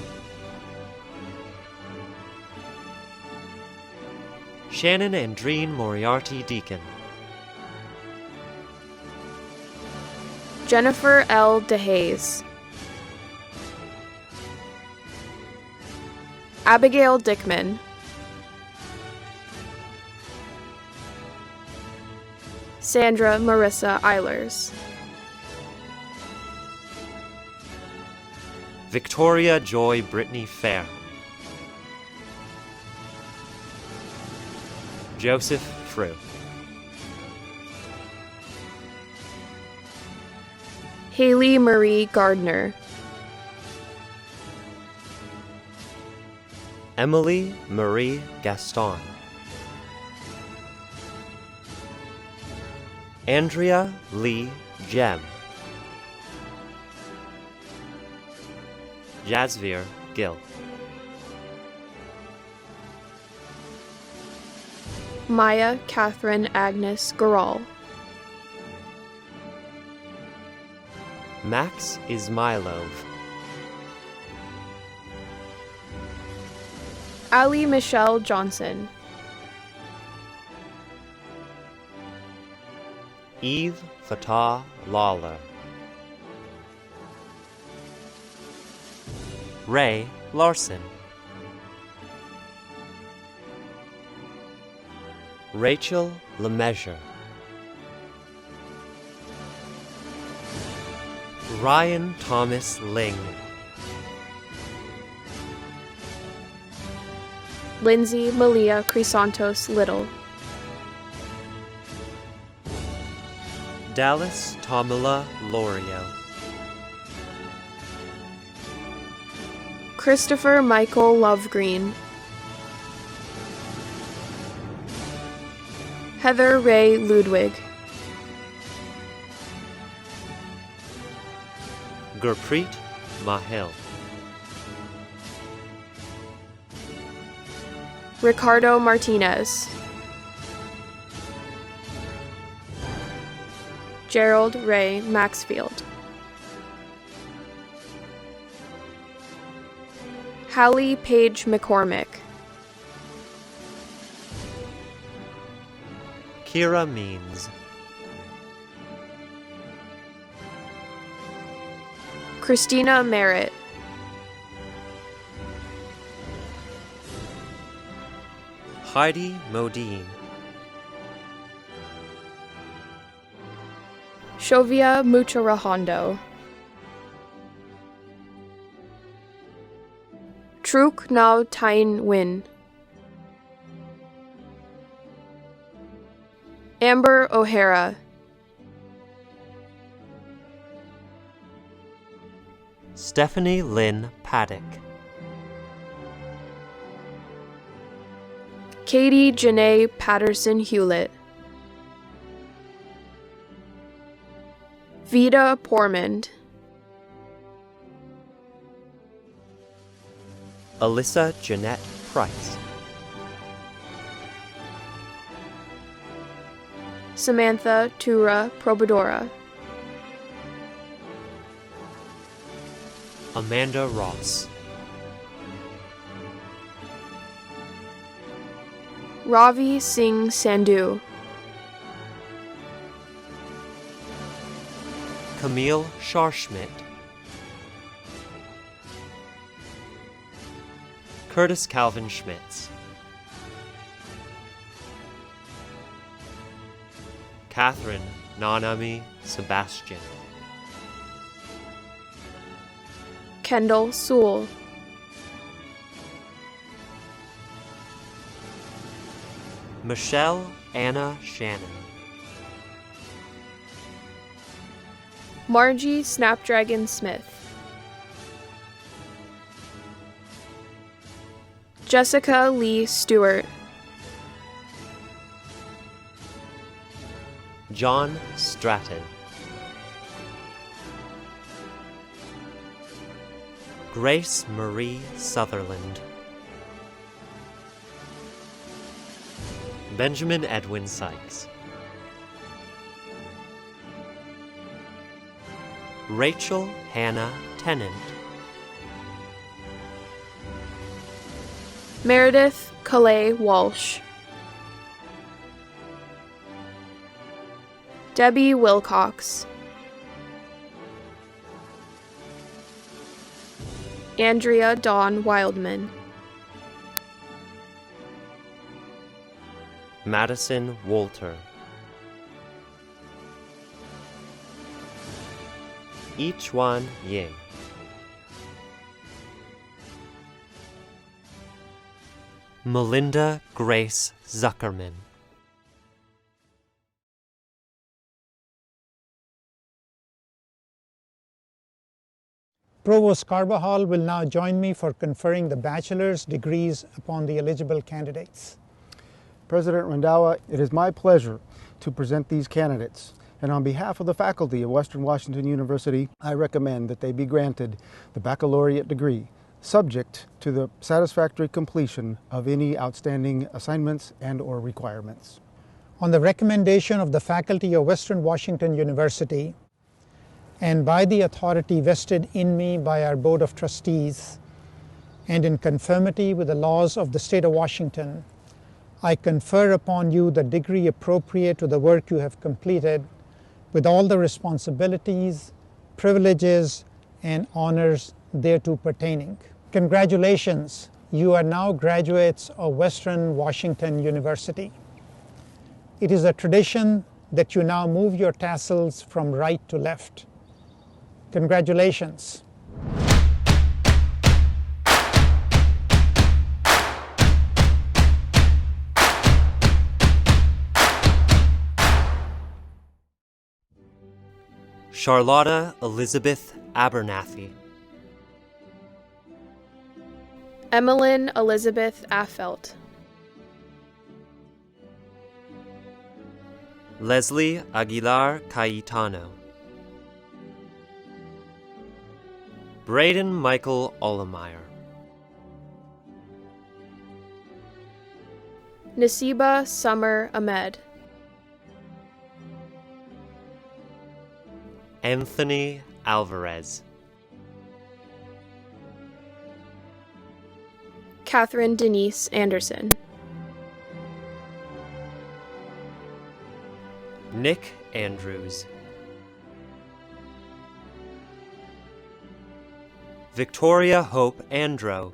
Shannon Andreen Moriarty Deacon. Jennifer L. DeHaze. Abigail Dickman. Sandra Marissa Eilers. Victoria Joy Brittany Fair. Joseph Frew. Haley Marie Gardner. Emily Marie Gaston. Andrea Lee Jem. Jasvir Gill. Maya Catherine Agnes Garal. Max Ismailov, Ali Michelle Johnson, Eve Fatah Lawler, Ray Larson, Rachel Lemessurier, Ryan Thomas Ling, Lindsay Malia Crisantos Little, Dallas Tomila Lorio, Christopher Michael Lovegreen, Heather Ray Ludwig, Gurpreet Mahil, Ricardo Martinez, Gerald Ray Maxfield, Hallie Page McCormick, Kira Means, Christina Merritt, Heidi Modine, Shovia Mucharahondo, Truk Nao Tain Win, Amber O'Hara, Stephanie Lynn Paddock, Katie Janae Patterson Hewlett, Vida Pormond, Alyssa Jeanette Price, Samantha Tura Probadora, Amanda Ross, Ravi Singh Sandhu, Camille Scharschmidt, Curtis Calvin Schmitz, Catherine Nanami Sebastian, Kendall Sewell, Michelle Anna Shannon, Margie Snapdragon Smith, Jessica Lee Stewart, John Stratton, Grace Marie Sutherland, Benjamin Edwin Sykes, Rachel Hannah Tennant, Meredith Calais Walsh, Debbie Wilcox, Andrea Dawn Wildman, Madison Wolter, Ichuan Ying, Melinda Grace Zuckerman, Provost Carbajal will now join me for conferring the bachelor's degrees upon the eligible candidates. President Rendawa, it is my pleasure to present these candidates. And on behalf of the faculty of Western Washington University, I recommend that they be granted the baccalaureate degree, subject to the satisfactory completion of any outstanding assignments and/or requirements. On the recommendation of the faculty of Western Washington University, and by the authority vested in me by our Board of Trustees, and in conformity with the laws of the State of Washington, I confer upon you the degree appropriate to the work you have completed, with all the responsibilities, privileges, and honors thereto pertaining. Congratulations, you are now graduates of Western Washington University. It is a tradition that you now move your tassels from right to left. Congratulations. Charlotta Elizabeth Abernathy. Emmeline Elizabeth Affelt. Leslie Aguilar Cayetano. Braden Michael Ollemeyer. Nasiba Summer Ahmed. Anthony Alvarez. Catherine Denise Anderson. Nick Andrews. Victoria Hope Andro.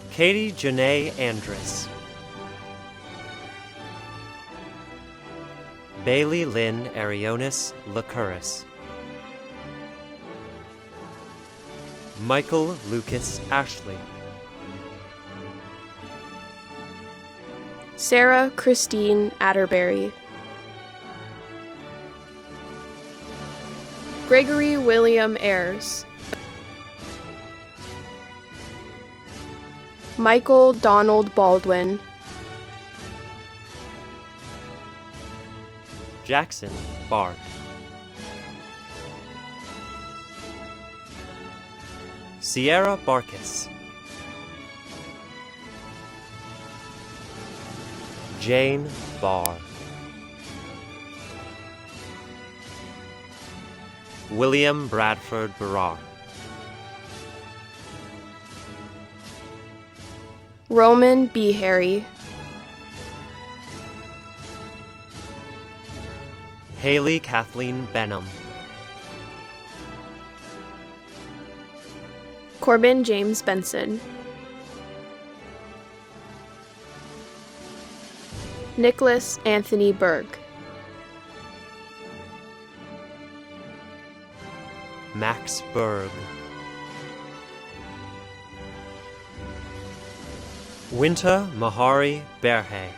Katie Janae Andrus. Bailey Lynn Arionis Lacuris. Michael Lucas Ashley. Sarah Christine Atterbury. Gregory William Ayers. Michael Donald Baldwin. Jackson Bard. Sierra Barkis. Jane Barr. William Bradford Barrar. Roman B. Harry. Haley Kathleen Benham. Corbin James Benson. Nicholas Anthony Berg. Max Berg. Winter Mahari Berhe.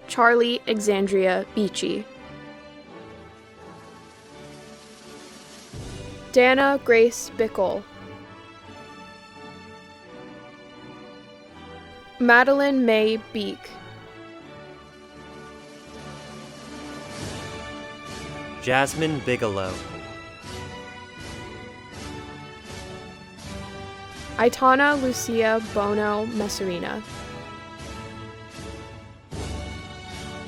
Charlie Exandria Beachy. Dana Grace Bickle. Madeline May Beek. Jasmine Bigelow. Aitana Lucia Bono Messerina.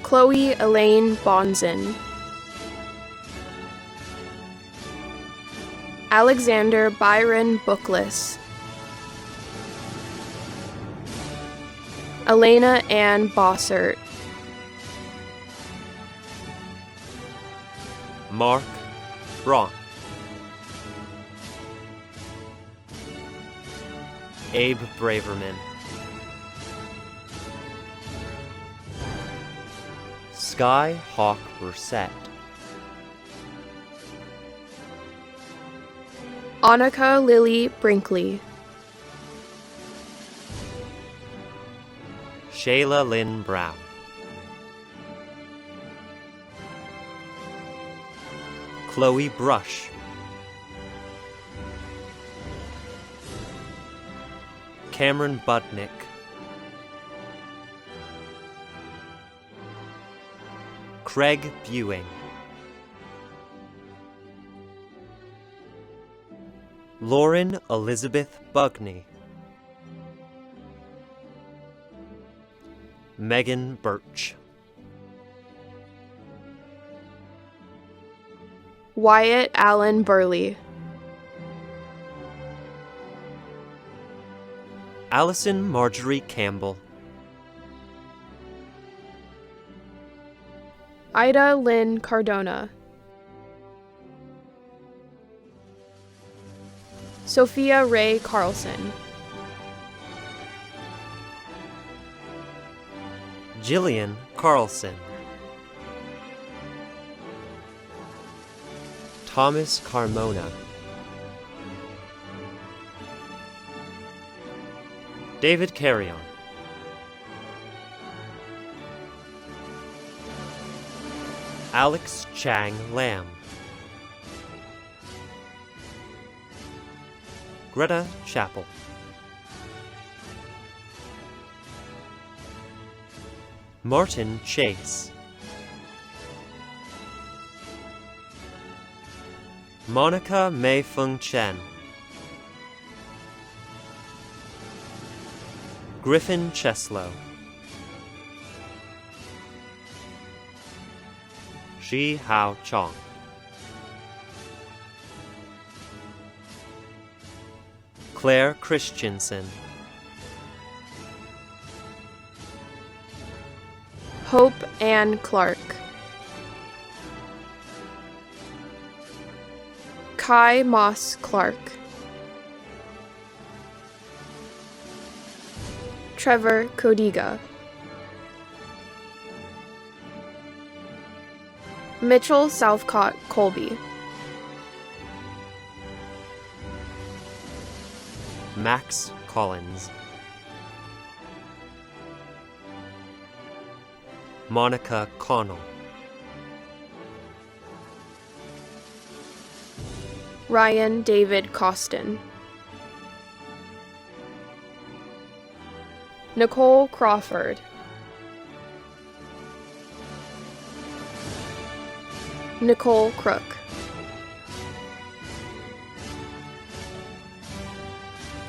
Chloe Elaine Bonzin. Alexander Byron Bookless. Elena Ann Bossert. Mark Braun. Abe Braverman. Sky Hawk Brissett. Annika Lily Brinkley. Shayla Lynn Brown. Chloe Brush. Cameron Budnick. Craig Buing. Lauren Elizabeth Bugney. Megan Birch. Wyatt Allen Burley. Allison Marjorie Campbell. Ida Lynn Cardona. Sophia Ray Carlson. Jillian Carlson. Thomas Carmona. David Carrion. Alex Chang Lam. Greta Chappell. Martin Chase. Monica Mei Feng Chen. Griffin Cheslow. Shi Hao Chong. Claire Christensen. Hope Ann Clark. Kai Moss Clark. Trevor Codiga. Mitchell Southcott Colby. Max Collins. Monica Connell. Ryan David Costin. Nicole Crawford. Nicole Crook.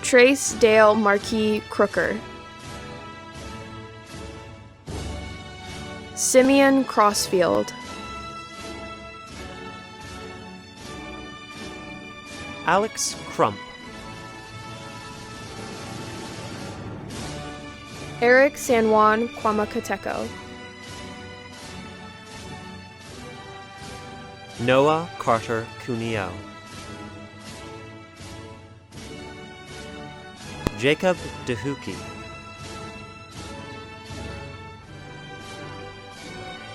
Trace Dale Marquis Crooker. Simeon Crossfield. Alex Crump. Eric San Juan Kwamakateco. Noah Carter Cuneo. Jacob DeHuki.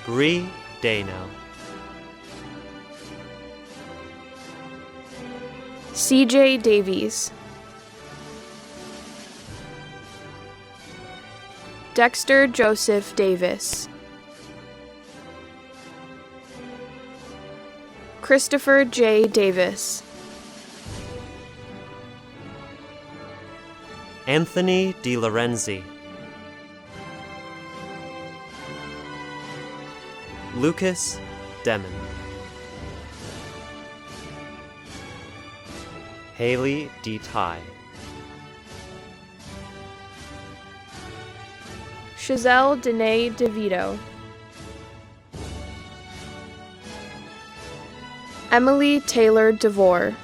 Bree Dano. CJ Davies. Dexter Joseph Davis. Christopher J. Davis. Anthony DiLorenzi. Lucas Demon. Haley D. Ty. Chazelle Danae DeVito. Emily Taylor DeVore.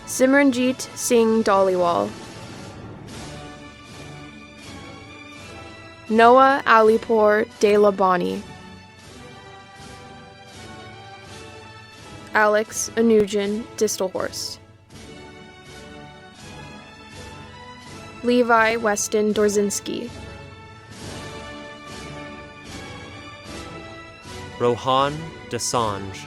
Simranjeet Singh Dhaliwal. Noah Alipur De Labani. Alex Anujan Distelhorst. Levi Weston Dorzinski. Rohan Desange.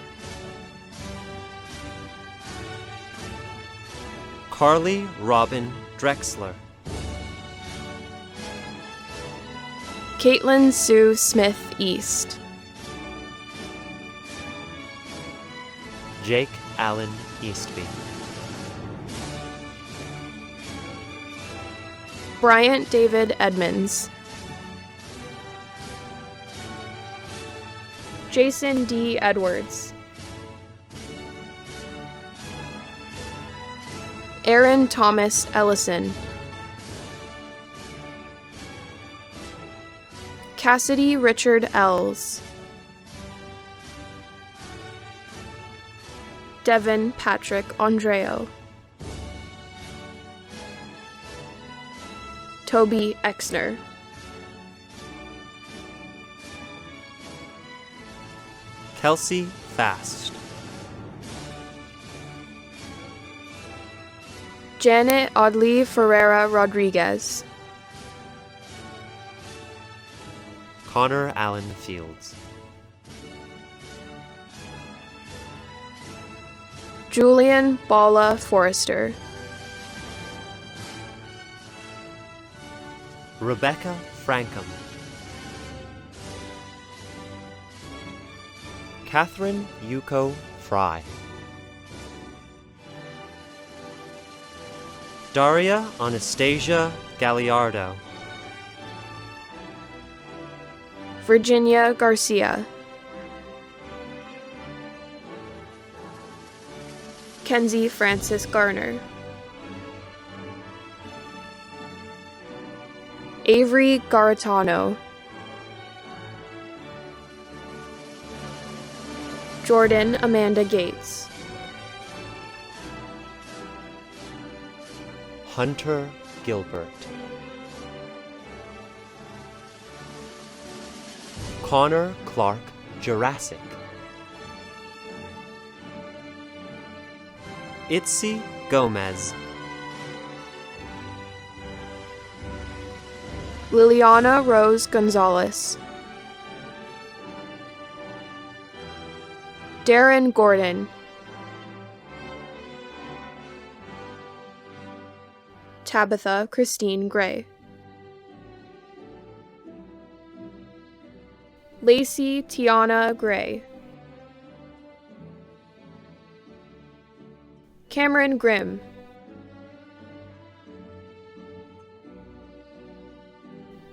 Carly Robin Drexler. Caitlin Sue Smith East. Jake Allen Eastby. Bryant David Edmonds. Jason D. Edwards. Aaron Thomas Ellison. Cassidy Richard Ells. Devin Patrick Andreo. Toby Exner. Kelsey Fast. Janet Audley Ferreira Rodriguez. Connor Allen Fields. Julian Bala Forrester. Rebecca Frankham. Catherine Yuko Fry. Daria Anastasia Galliardo. Virginia Garcia. Kenzie Francis Garner. Avery Garatano. Jordan Amanda Gates. Hunter Gilbert. Connor Clark Jurassic. Itzi Gomez. Liliana Rose Gonzalez. Darren Gordon. Tabitha Christine Gray. Lacey Tiana Gray. Cameron Grimm.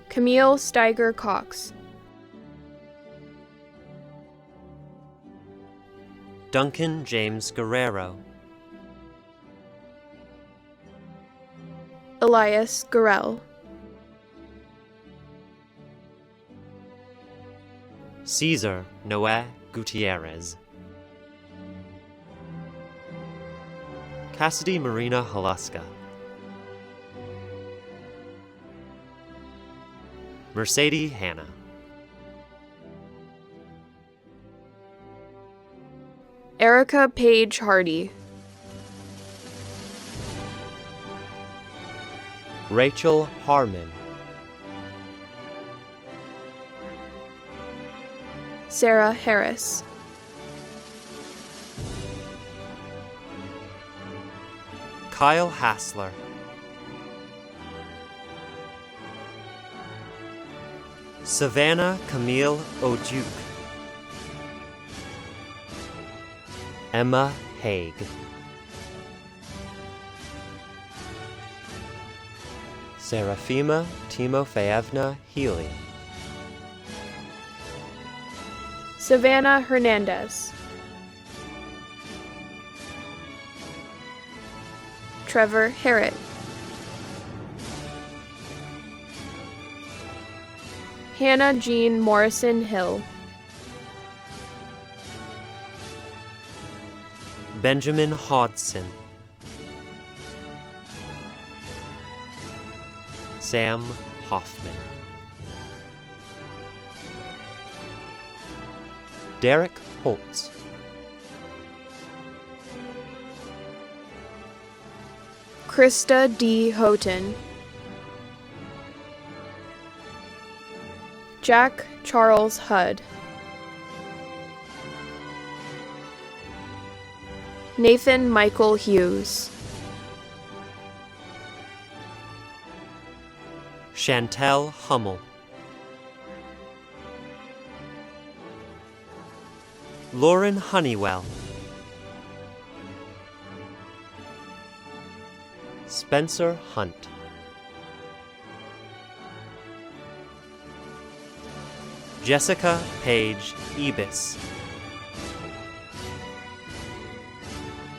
Camille Steiger Cox. Duncan James Guerrero. Elias Gurrell. Cesar Noé Gutierrez. Cassidy Marina Halaska. Mercedes Hannah. Erica Page Hardy. Rachel Harmon. Sarah Harris. Kyle Hassler. Savannah Camille Ojuk. Emma Haig. Serafima Timofeyevna Healy. Savannah Hernandez. Trevor Harrett. Hannah Jean Morrison Hill. Benjamin Hodson. Sam Hoffman. Derek Holtz. Krista D. Houghton. Jack Charles Hudd. Nathan Michael Hughes. Chantel Hummel. Lauren Honeywell. Spencer Hunt. Jessica Page Ebis.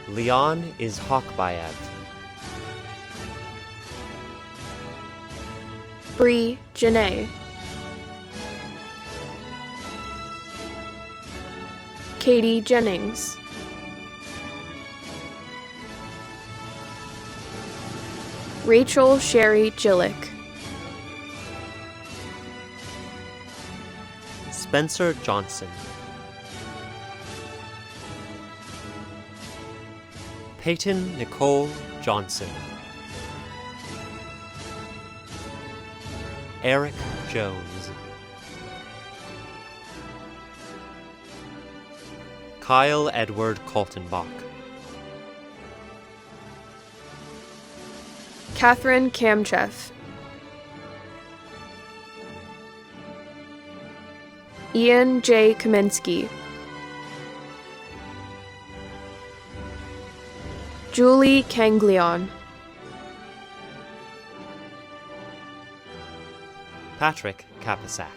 Leon Ishakbayev. Bree Janae. Katie Jennings. Rachel Sherry Gillick. Spencer Johnson. Peyton Nicole Johnson. Eric Jones. Kyle Edward Kaltenbach. Catherine Kamcheff. Ian J. Kaminsky. Julie Kanglion. Patrick Kapisak.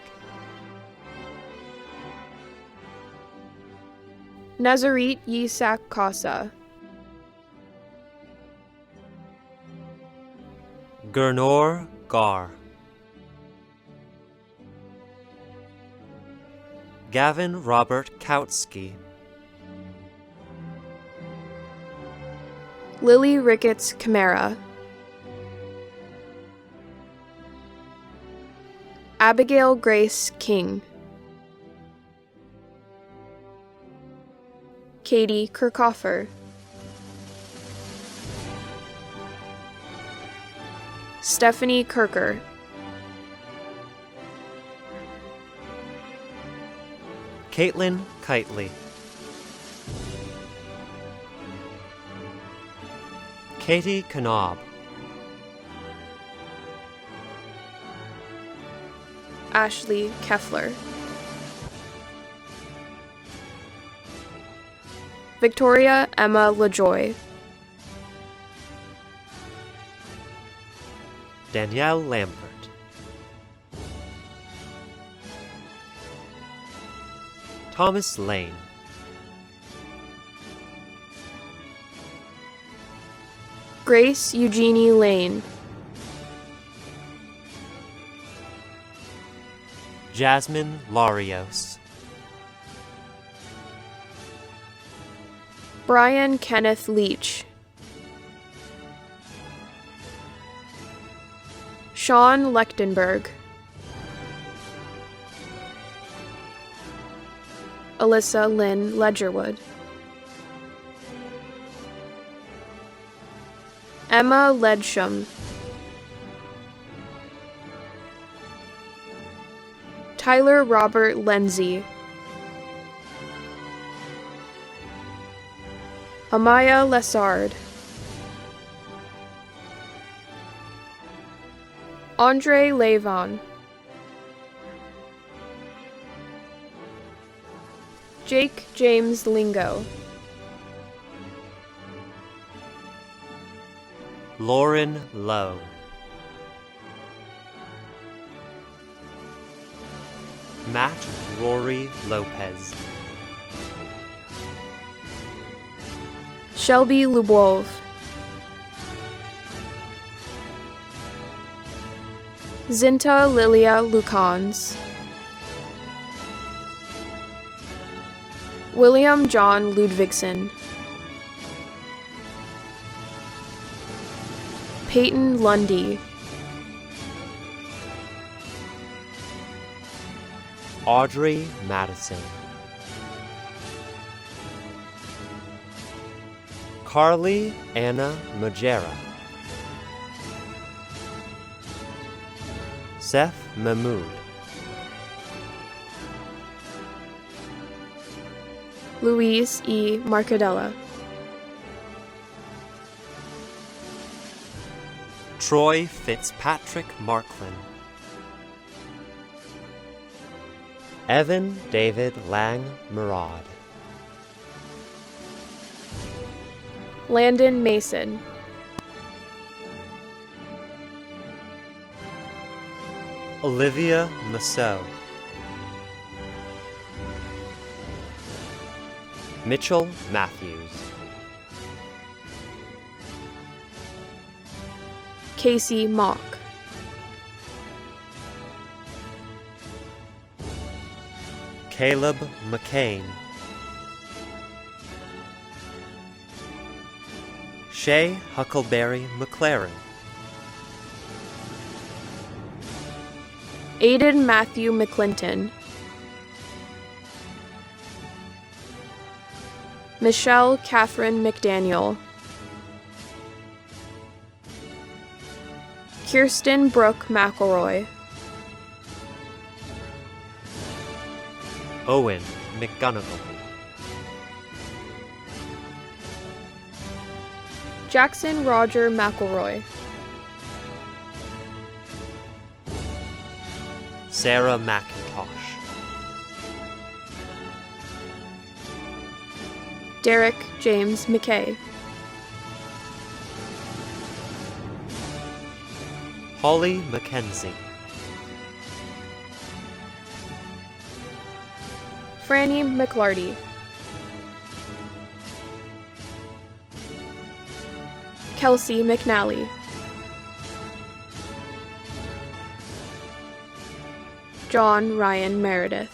Nazarit Yisak Kasa. Gernor Gar. Gavin Robert Kautsky. Lily Ricketts Camara. Abigail Grace King. Katie Kirkoffer. Stephanie Kirker. Caitlin Kitely. Katie Knob. Ashley Keffler. Victoria Emma LaJoy. Danielle Lambert. Thomas Lane. Grace Eugenie Lane. Jasmine Larios. Brian Kenneth Leach. Sean Lechtenberg. Alyssa Lynn Ledgerwood. Emma Ledsham. Tyler Robert Lenzie. Amaya Lessard. Andre Levon. Jake James Lingo. Lauren Lowe. Matt Rory Lopez. Shelby Lubov. Zinta Lilia Lucans. William John Ludvigsen. Peyton Lundy. Audrey Madison. Carly Anna Majera. Seth Mahmood. Louise E. Marcadella. Troy Fitzpatrick Marklin. Evan David Lang Murad. Landon Mason. Olivia Masseau. Mitchell Matthews. Casey Mock. Caleb McCain. Shay Huckleberry McLaren, Aiden Matthew McClinton, Michelle Catherine McDaniel, Kirsten Brooke McElroy, Owen McGonigal, Jackson Roger McElroy, Sarah McIntosh, Derek James McKay, Holly McKenzie, Franny McLarty, Kelsey McNally, John Ryan Meredith,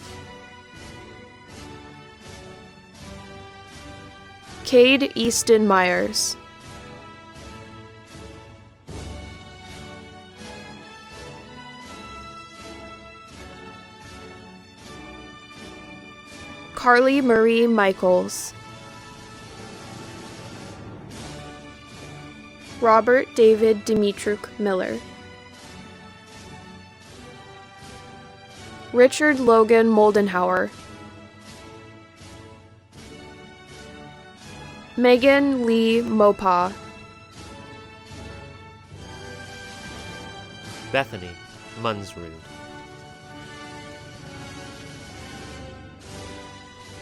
Cade Easton Myers, Carly Marie Michaels, Robert David Dimitruk Miller, Richard Logan Moldenhauer, Megan Lee Mopa, Bethany Munsrud,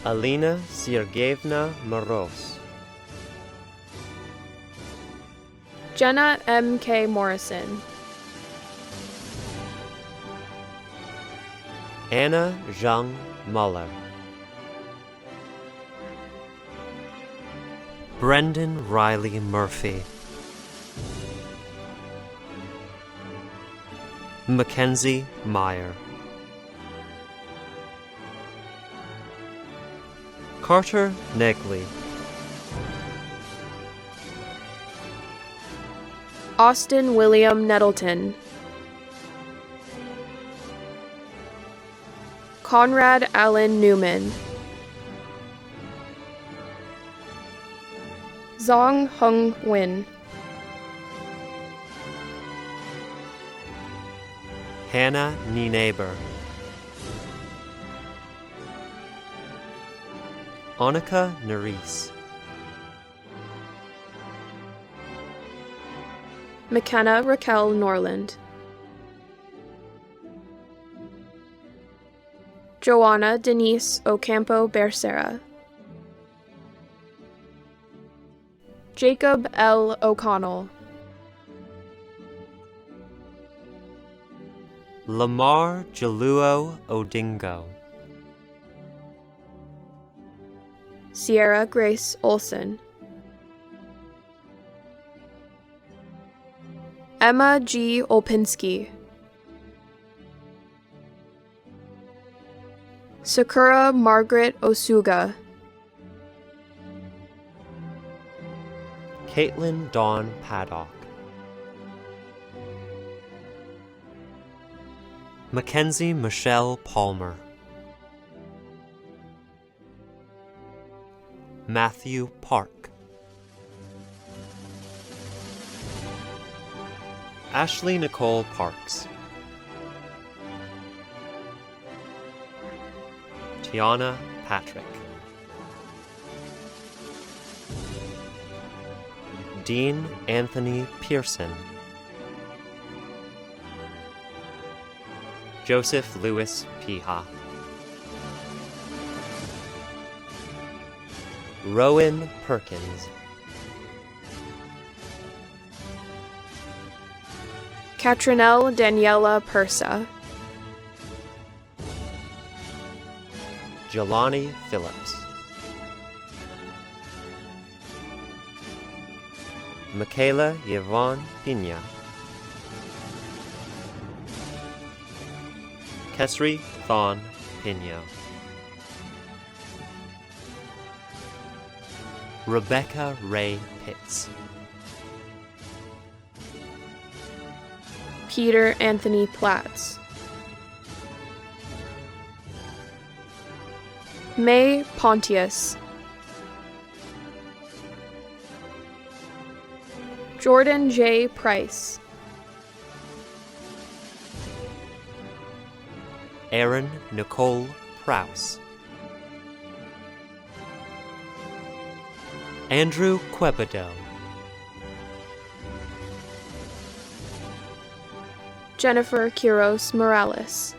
Alina Sergeyevna Moros, Jenna M.K. Morrison, Anna Zhang Muller, Brendan Riley Murphy, Mackenzie Meyer, Carter Negley, Austin William Nettleton, Conrad Allen Newman, Zong Hung Win, Hannah Nienaber, Annika Nerys, McKenna Raquel Norland, Joanna Denise Ocampo Becerra, Jacob L. O'Connell, Lamar Jaluo Odingo, Sierra Grace Olson, Emma G. Olpinski, Sakura Margaret Osuga, Caitlin Dawn Paddock, Mackenzie Michelle Palmer, Matthew Park, Ashley Nicole Parks, Tiana Patrick, Dean Anthony Pearson, Joseph Lewis Piha, Rowan Perkins, Catrinelle Daniela Persa, Jelani Phillips, Michaela Yvonne Pina, Kesri Thon Pino, Rebecca Ray Pitts, Peter Anthony Platts. May Pontius. Jordan J. Price. Erin Nicole Prowse. Andrew Quebedo. Jennifer Quiros Morales.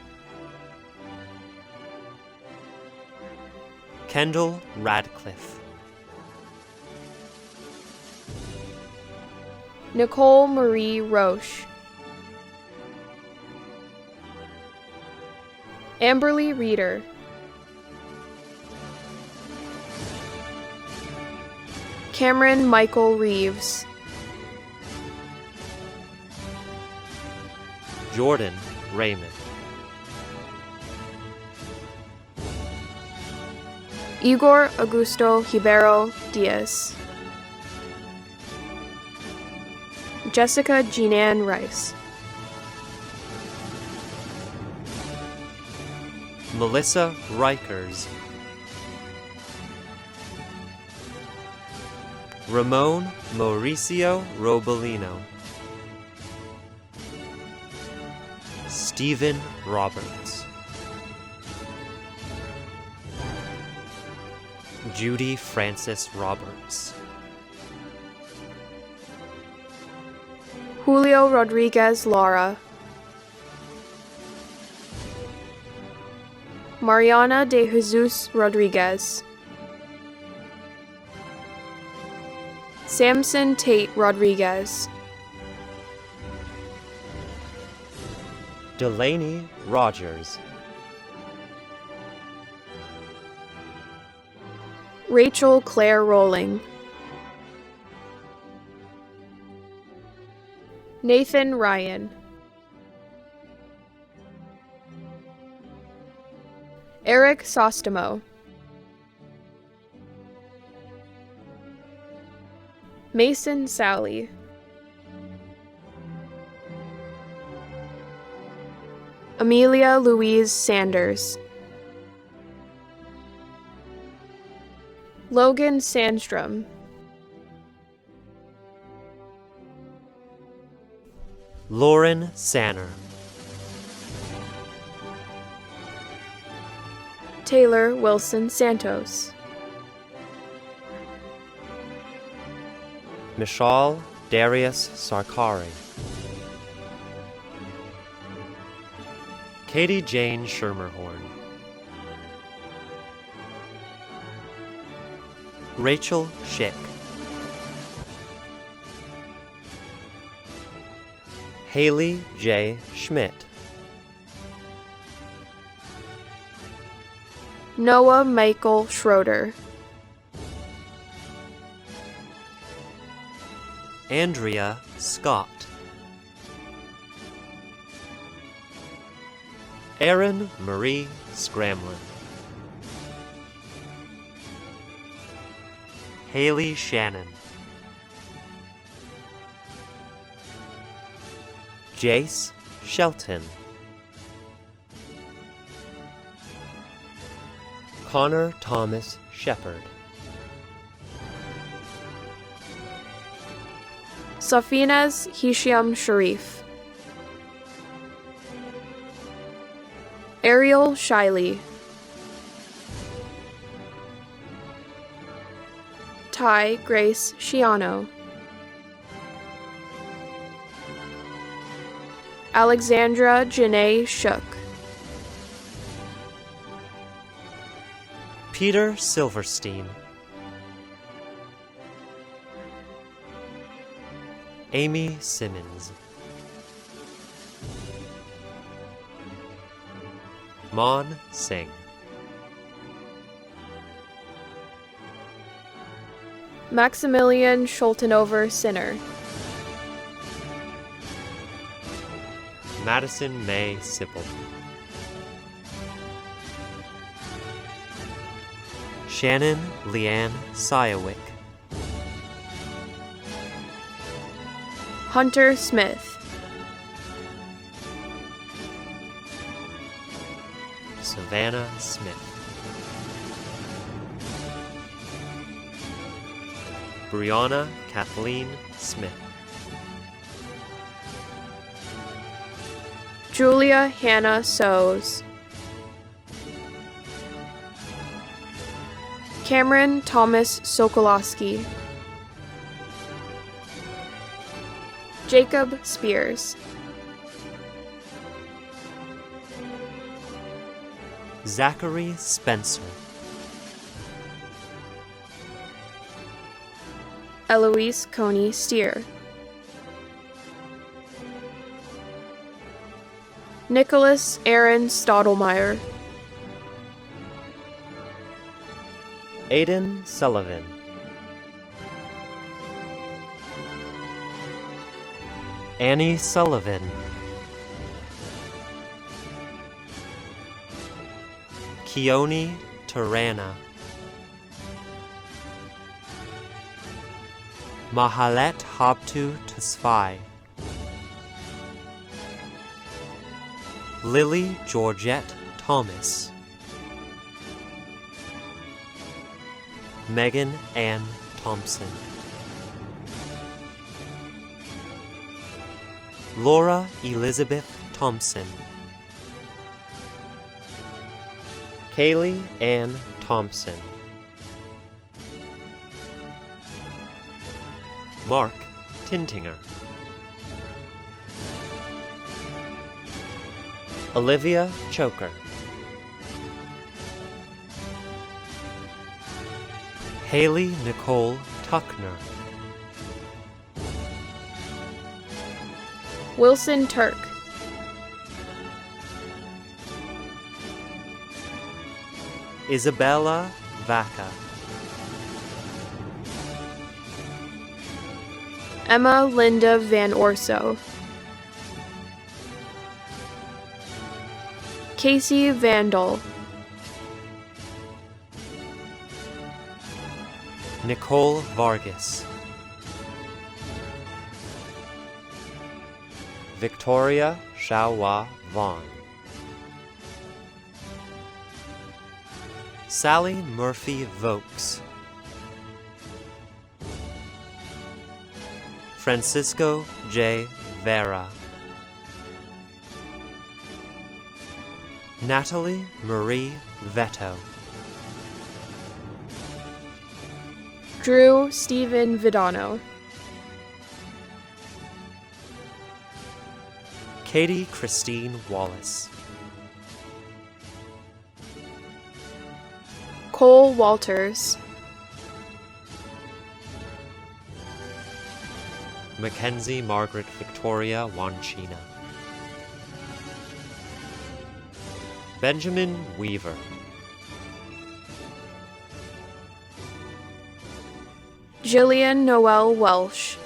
Kendall Radcliffe. Nicole Marie Roche. Amberly Reeder. Cameron Michael Reeves. Jordan Raymond. Igor Augusto Hibero Diaz. Jessica Jeananne Rice. Melissa Rikers. Ramon Mauricio Robolino. Stephen Roberts. Judy Francis Roberts. Julio Rodriguez Lara. Mariana de Jesus Rodriguez. Samson Tate Rodriguez. Delaney Rogers. Rachel Claire Rowling. Nathan Ryan. Eric Sostamo. Mason Sally. Amelia Louise Sanders. Logan Sandstrom. Lauren Sanner. Taylor Wilson Santos. Mishal Darius Sarkari. Katie Jane Schermerhorn. Rachel Schick. Haley J. Schmidt. Noah Michael Schroeder. Andrea Scott. Erin Marie Scramlin. Haley Shannon. Jace Shelton. Connor Thomas Shepard. Safinaz Hisham Sharif. Ariel Shiley. Ty Grace Shiano. Alexandra Janae Shook. Peter Silverstein. Amy Simmons. Mon Singh. Maximilian Schultenover Sinner. Madison May Sipple. Shannon Leanne Siawick. Hunter Smith. Savannah Smith. Brianna Kathleen Smith. Julia Hannah Sows. Cameron Thomas Sokolowski. Jacob Spears. Zachary Spencer. Eloise Coney Steer. Nicholas Aaron Stottlemyre. Aiden Sullivan. Annie Sullivan. Keone Tarana. Mahalet Habtu Tesfai. Lily Georgette Thomas. Megan Ann Thompson. Laura Elizabeth Thompson. Kaylee Ann Thompson. Mark Tintinger. Olivia Choker. Haley Nicole Tuckner. Wilson Turk. Isabella Vaca. Emma Linda Van Orso. Casey Vandal. Nicole Vargas. Victoria Shawa Vaughn. Sally Murphy Vokes. Francisco J. Vera. Natalie Marie Veto. Drew Stephen Vidano. Katie Christine Wallace. Cole Walters. Mackenzie Margaret Victoria Wanchina. Benjamin Weaver. Jillian Noel Welsh.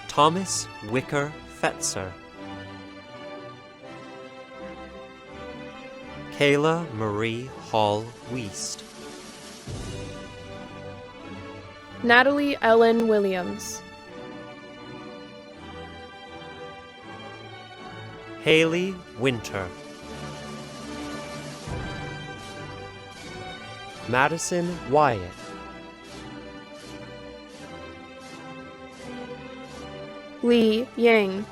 Thomas Wicker Fetzer. Kayla Marie Hall Wiest. Natalie Ellen Williams. Haley Winter. Madison Wyatt. Lee Yang.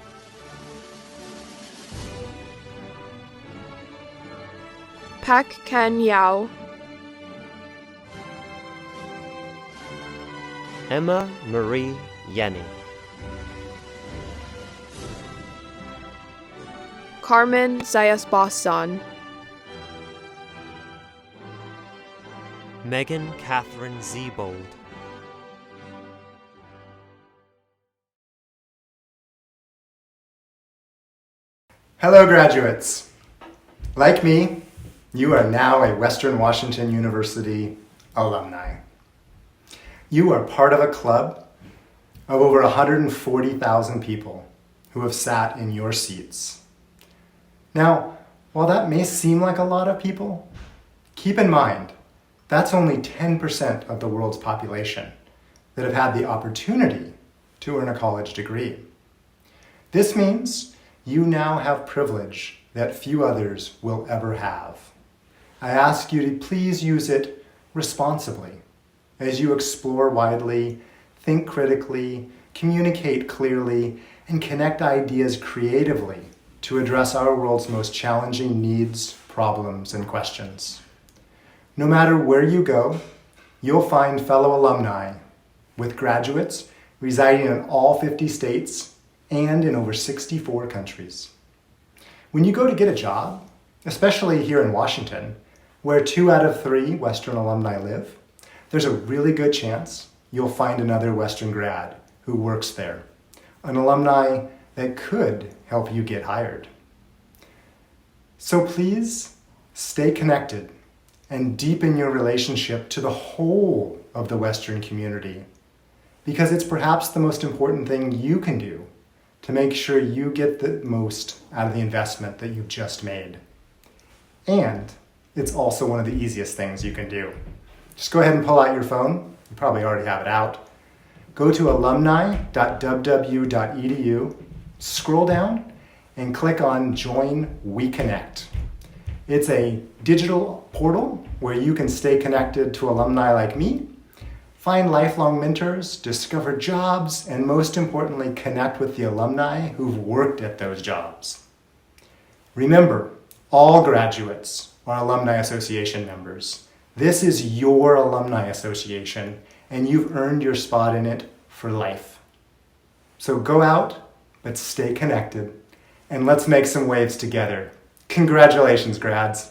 Pak Ken Yao. Emma Marie Yenny. Carmen Zayas Boston. Megan Catherine Zebold. Hello, graduates. Like me, you are now a Western Washington University alumni. You are part of a club of over 140,000 people who have sat in your seats. Now, while that may seem like a lot of people, keep in mind, that's only 10% of the world's population that have had the opportunity to earn a college degree. This means you now have privilege that few others will ever have. I ask you to please use it responsibly as you explore widely, think critically, communicate clearly, and connect ideas creatively to address our world's most challenging needs, problems, and questions. No matter where you go, you'll find fellow alumni with graduates residing in all 50 states and in over 64 countries. When you go to get a job, especially here in Washington, where 2 out of 3 Western alumni live, there's a really good chance you'll find another Western grad who works there, an alumni that could help you get hired. So please stay connected and deepen your relationship to the whole of the Western community, because it's perhaps the most important thing you can do to make sure you get the most out of the investment that you've just made. And it's also one of the easiest things you can do. Just go ahead and pull out your phone. You probably already have it out. Go to alumni.ww.edu, scroll down, and click on Join We Connect. It's a digital portal where you can stay connected to alumni like me, find lifelong mentors, discover jobs, and most importantly, connect with the alumni who've worked at those jobs. Remember, all graduates are Alumni Association members. This is your Alumni Association, and you've earned your spot in it for life. So go out, but stay connected, and let's make some waves together. Congratulations, grads.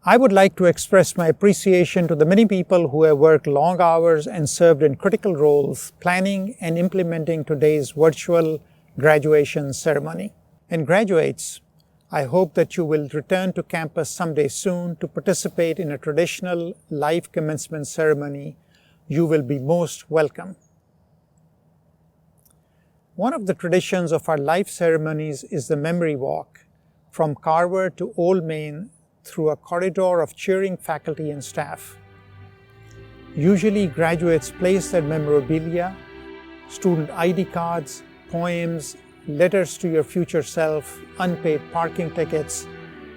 I would like to express my appreciation to the many people who have worked long hours and served in critical roles planning and implementing today's virtual graduation ceremony. And graduates, I hope that you will return to campus someday soon to participate in a traditional live commencement ceremony. You will be most welcome. One of the traditions of our life ceremonies is the memory walk from Carver to Old Main through a corridor of cheering faculty and staff. Usually, graduates place their memorabilia, student ID cards, poems, letters to your future self, unpaid parking tickets,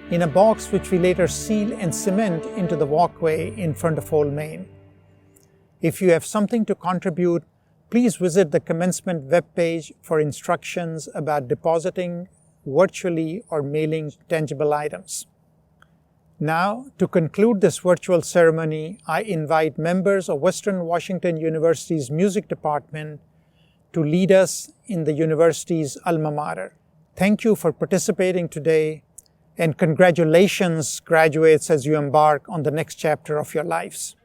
in a box which we later seal and cement into the walkway in front of Old Main. If you have something to contribute, please visit the Commencement webpage for instructions about depositing virtually or mailing tangible items. Now, to conclude this virtual ceremony, I invite members of Western Washington University's music department to lead us in the university's alma mater. Thank you for participating today, and congratulations, graduates, as you embark on the next chapter of your lives.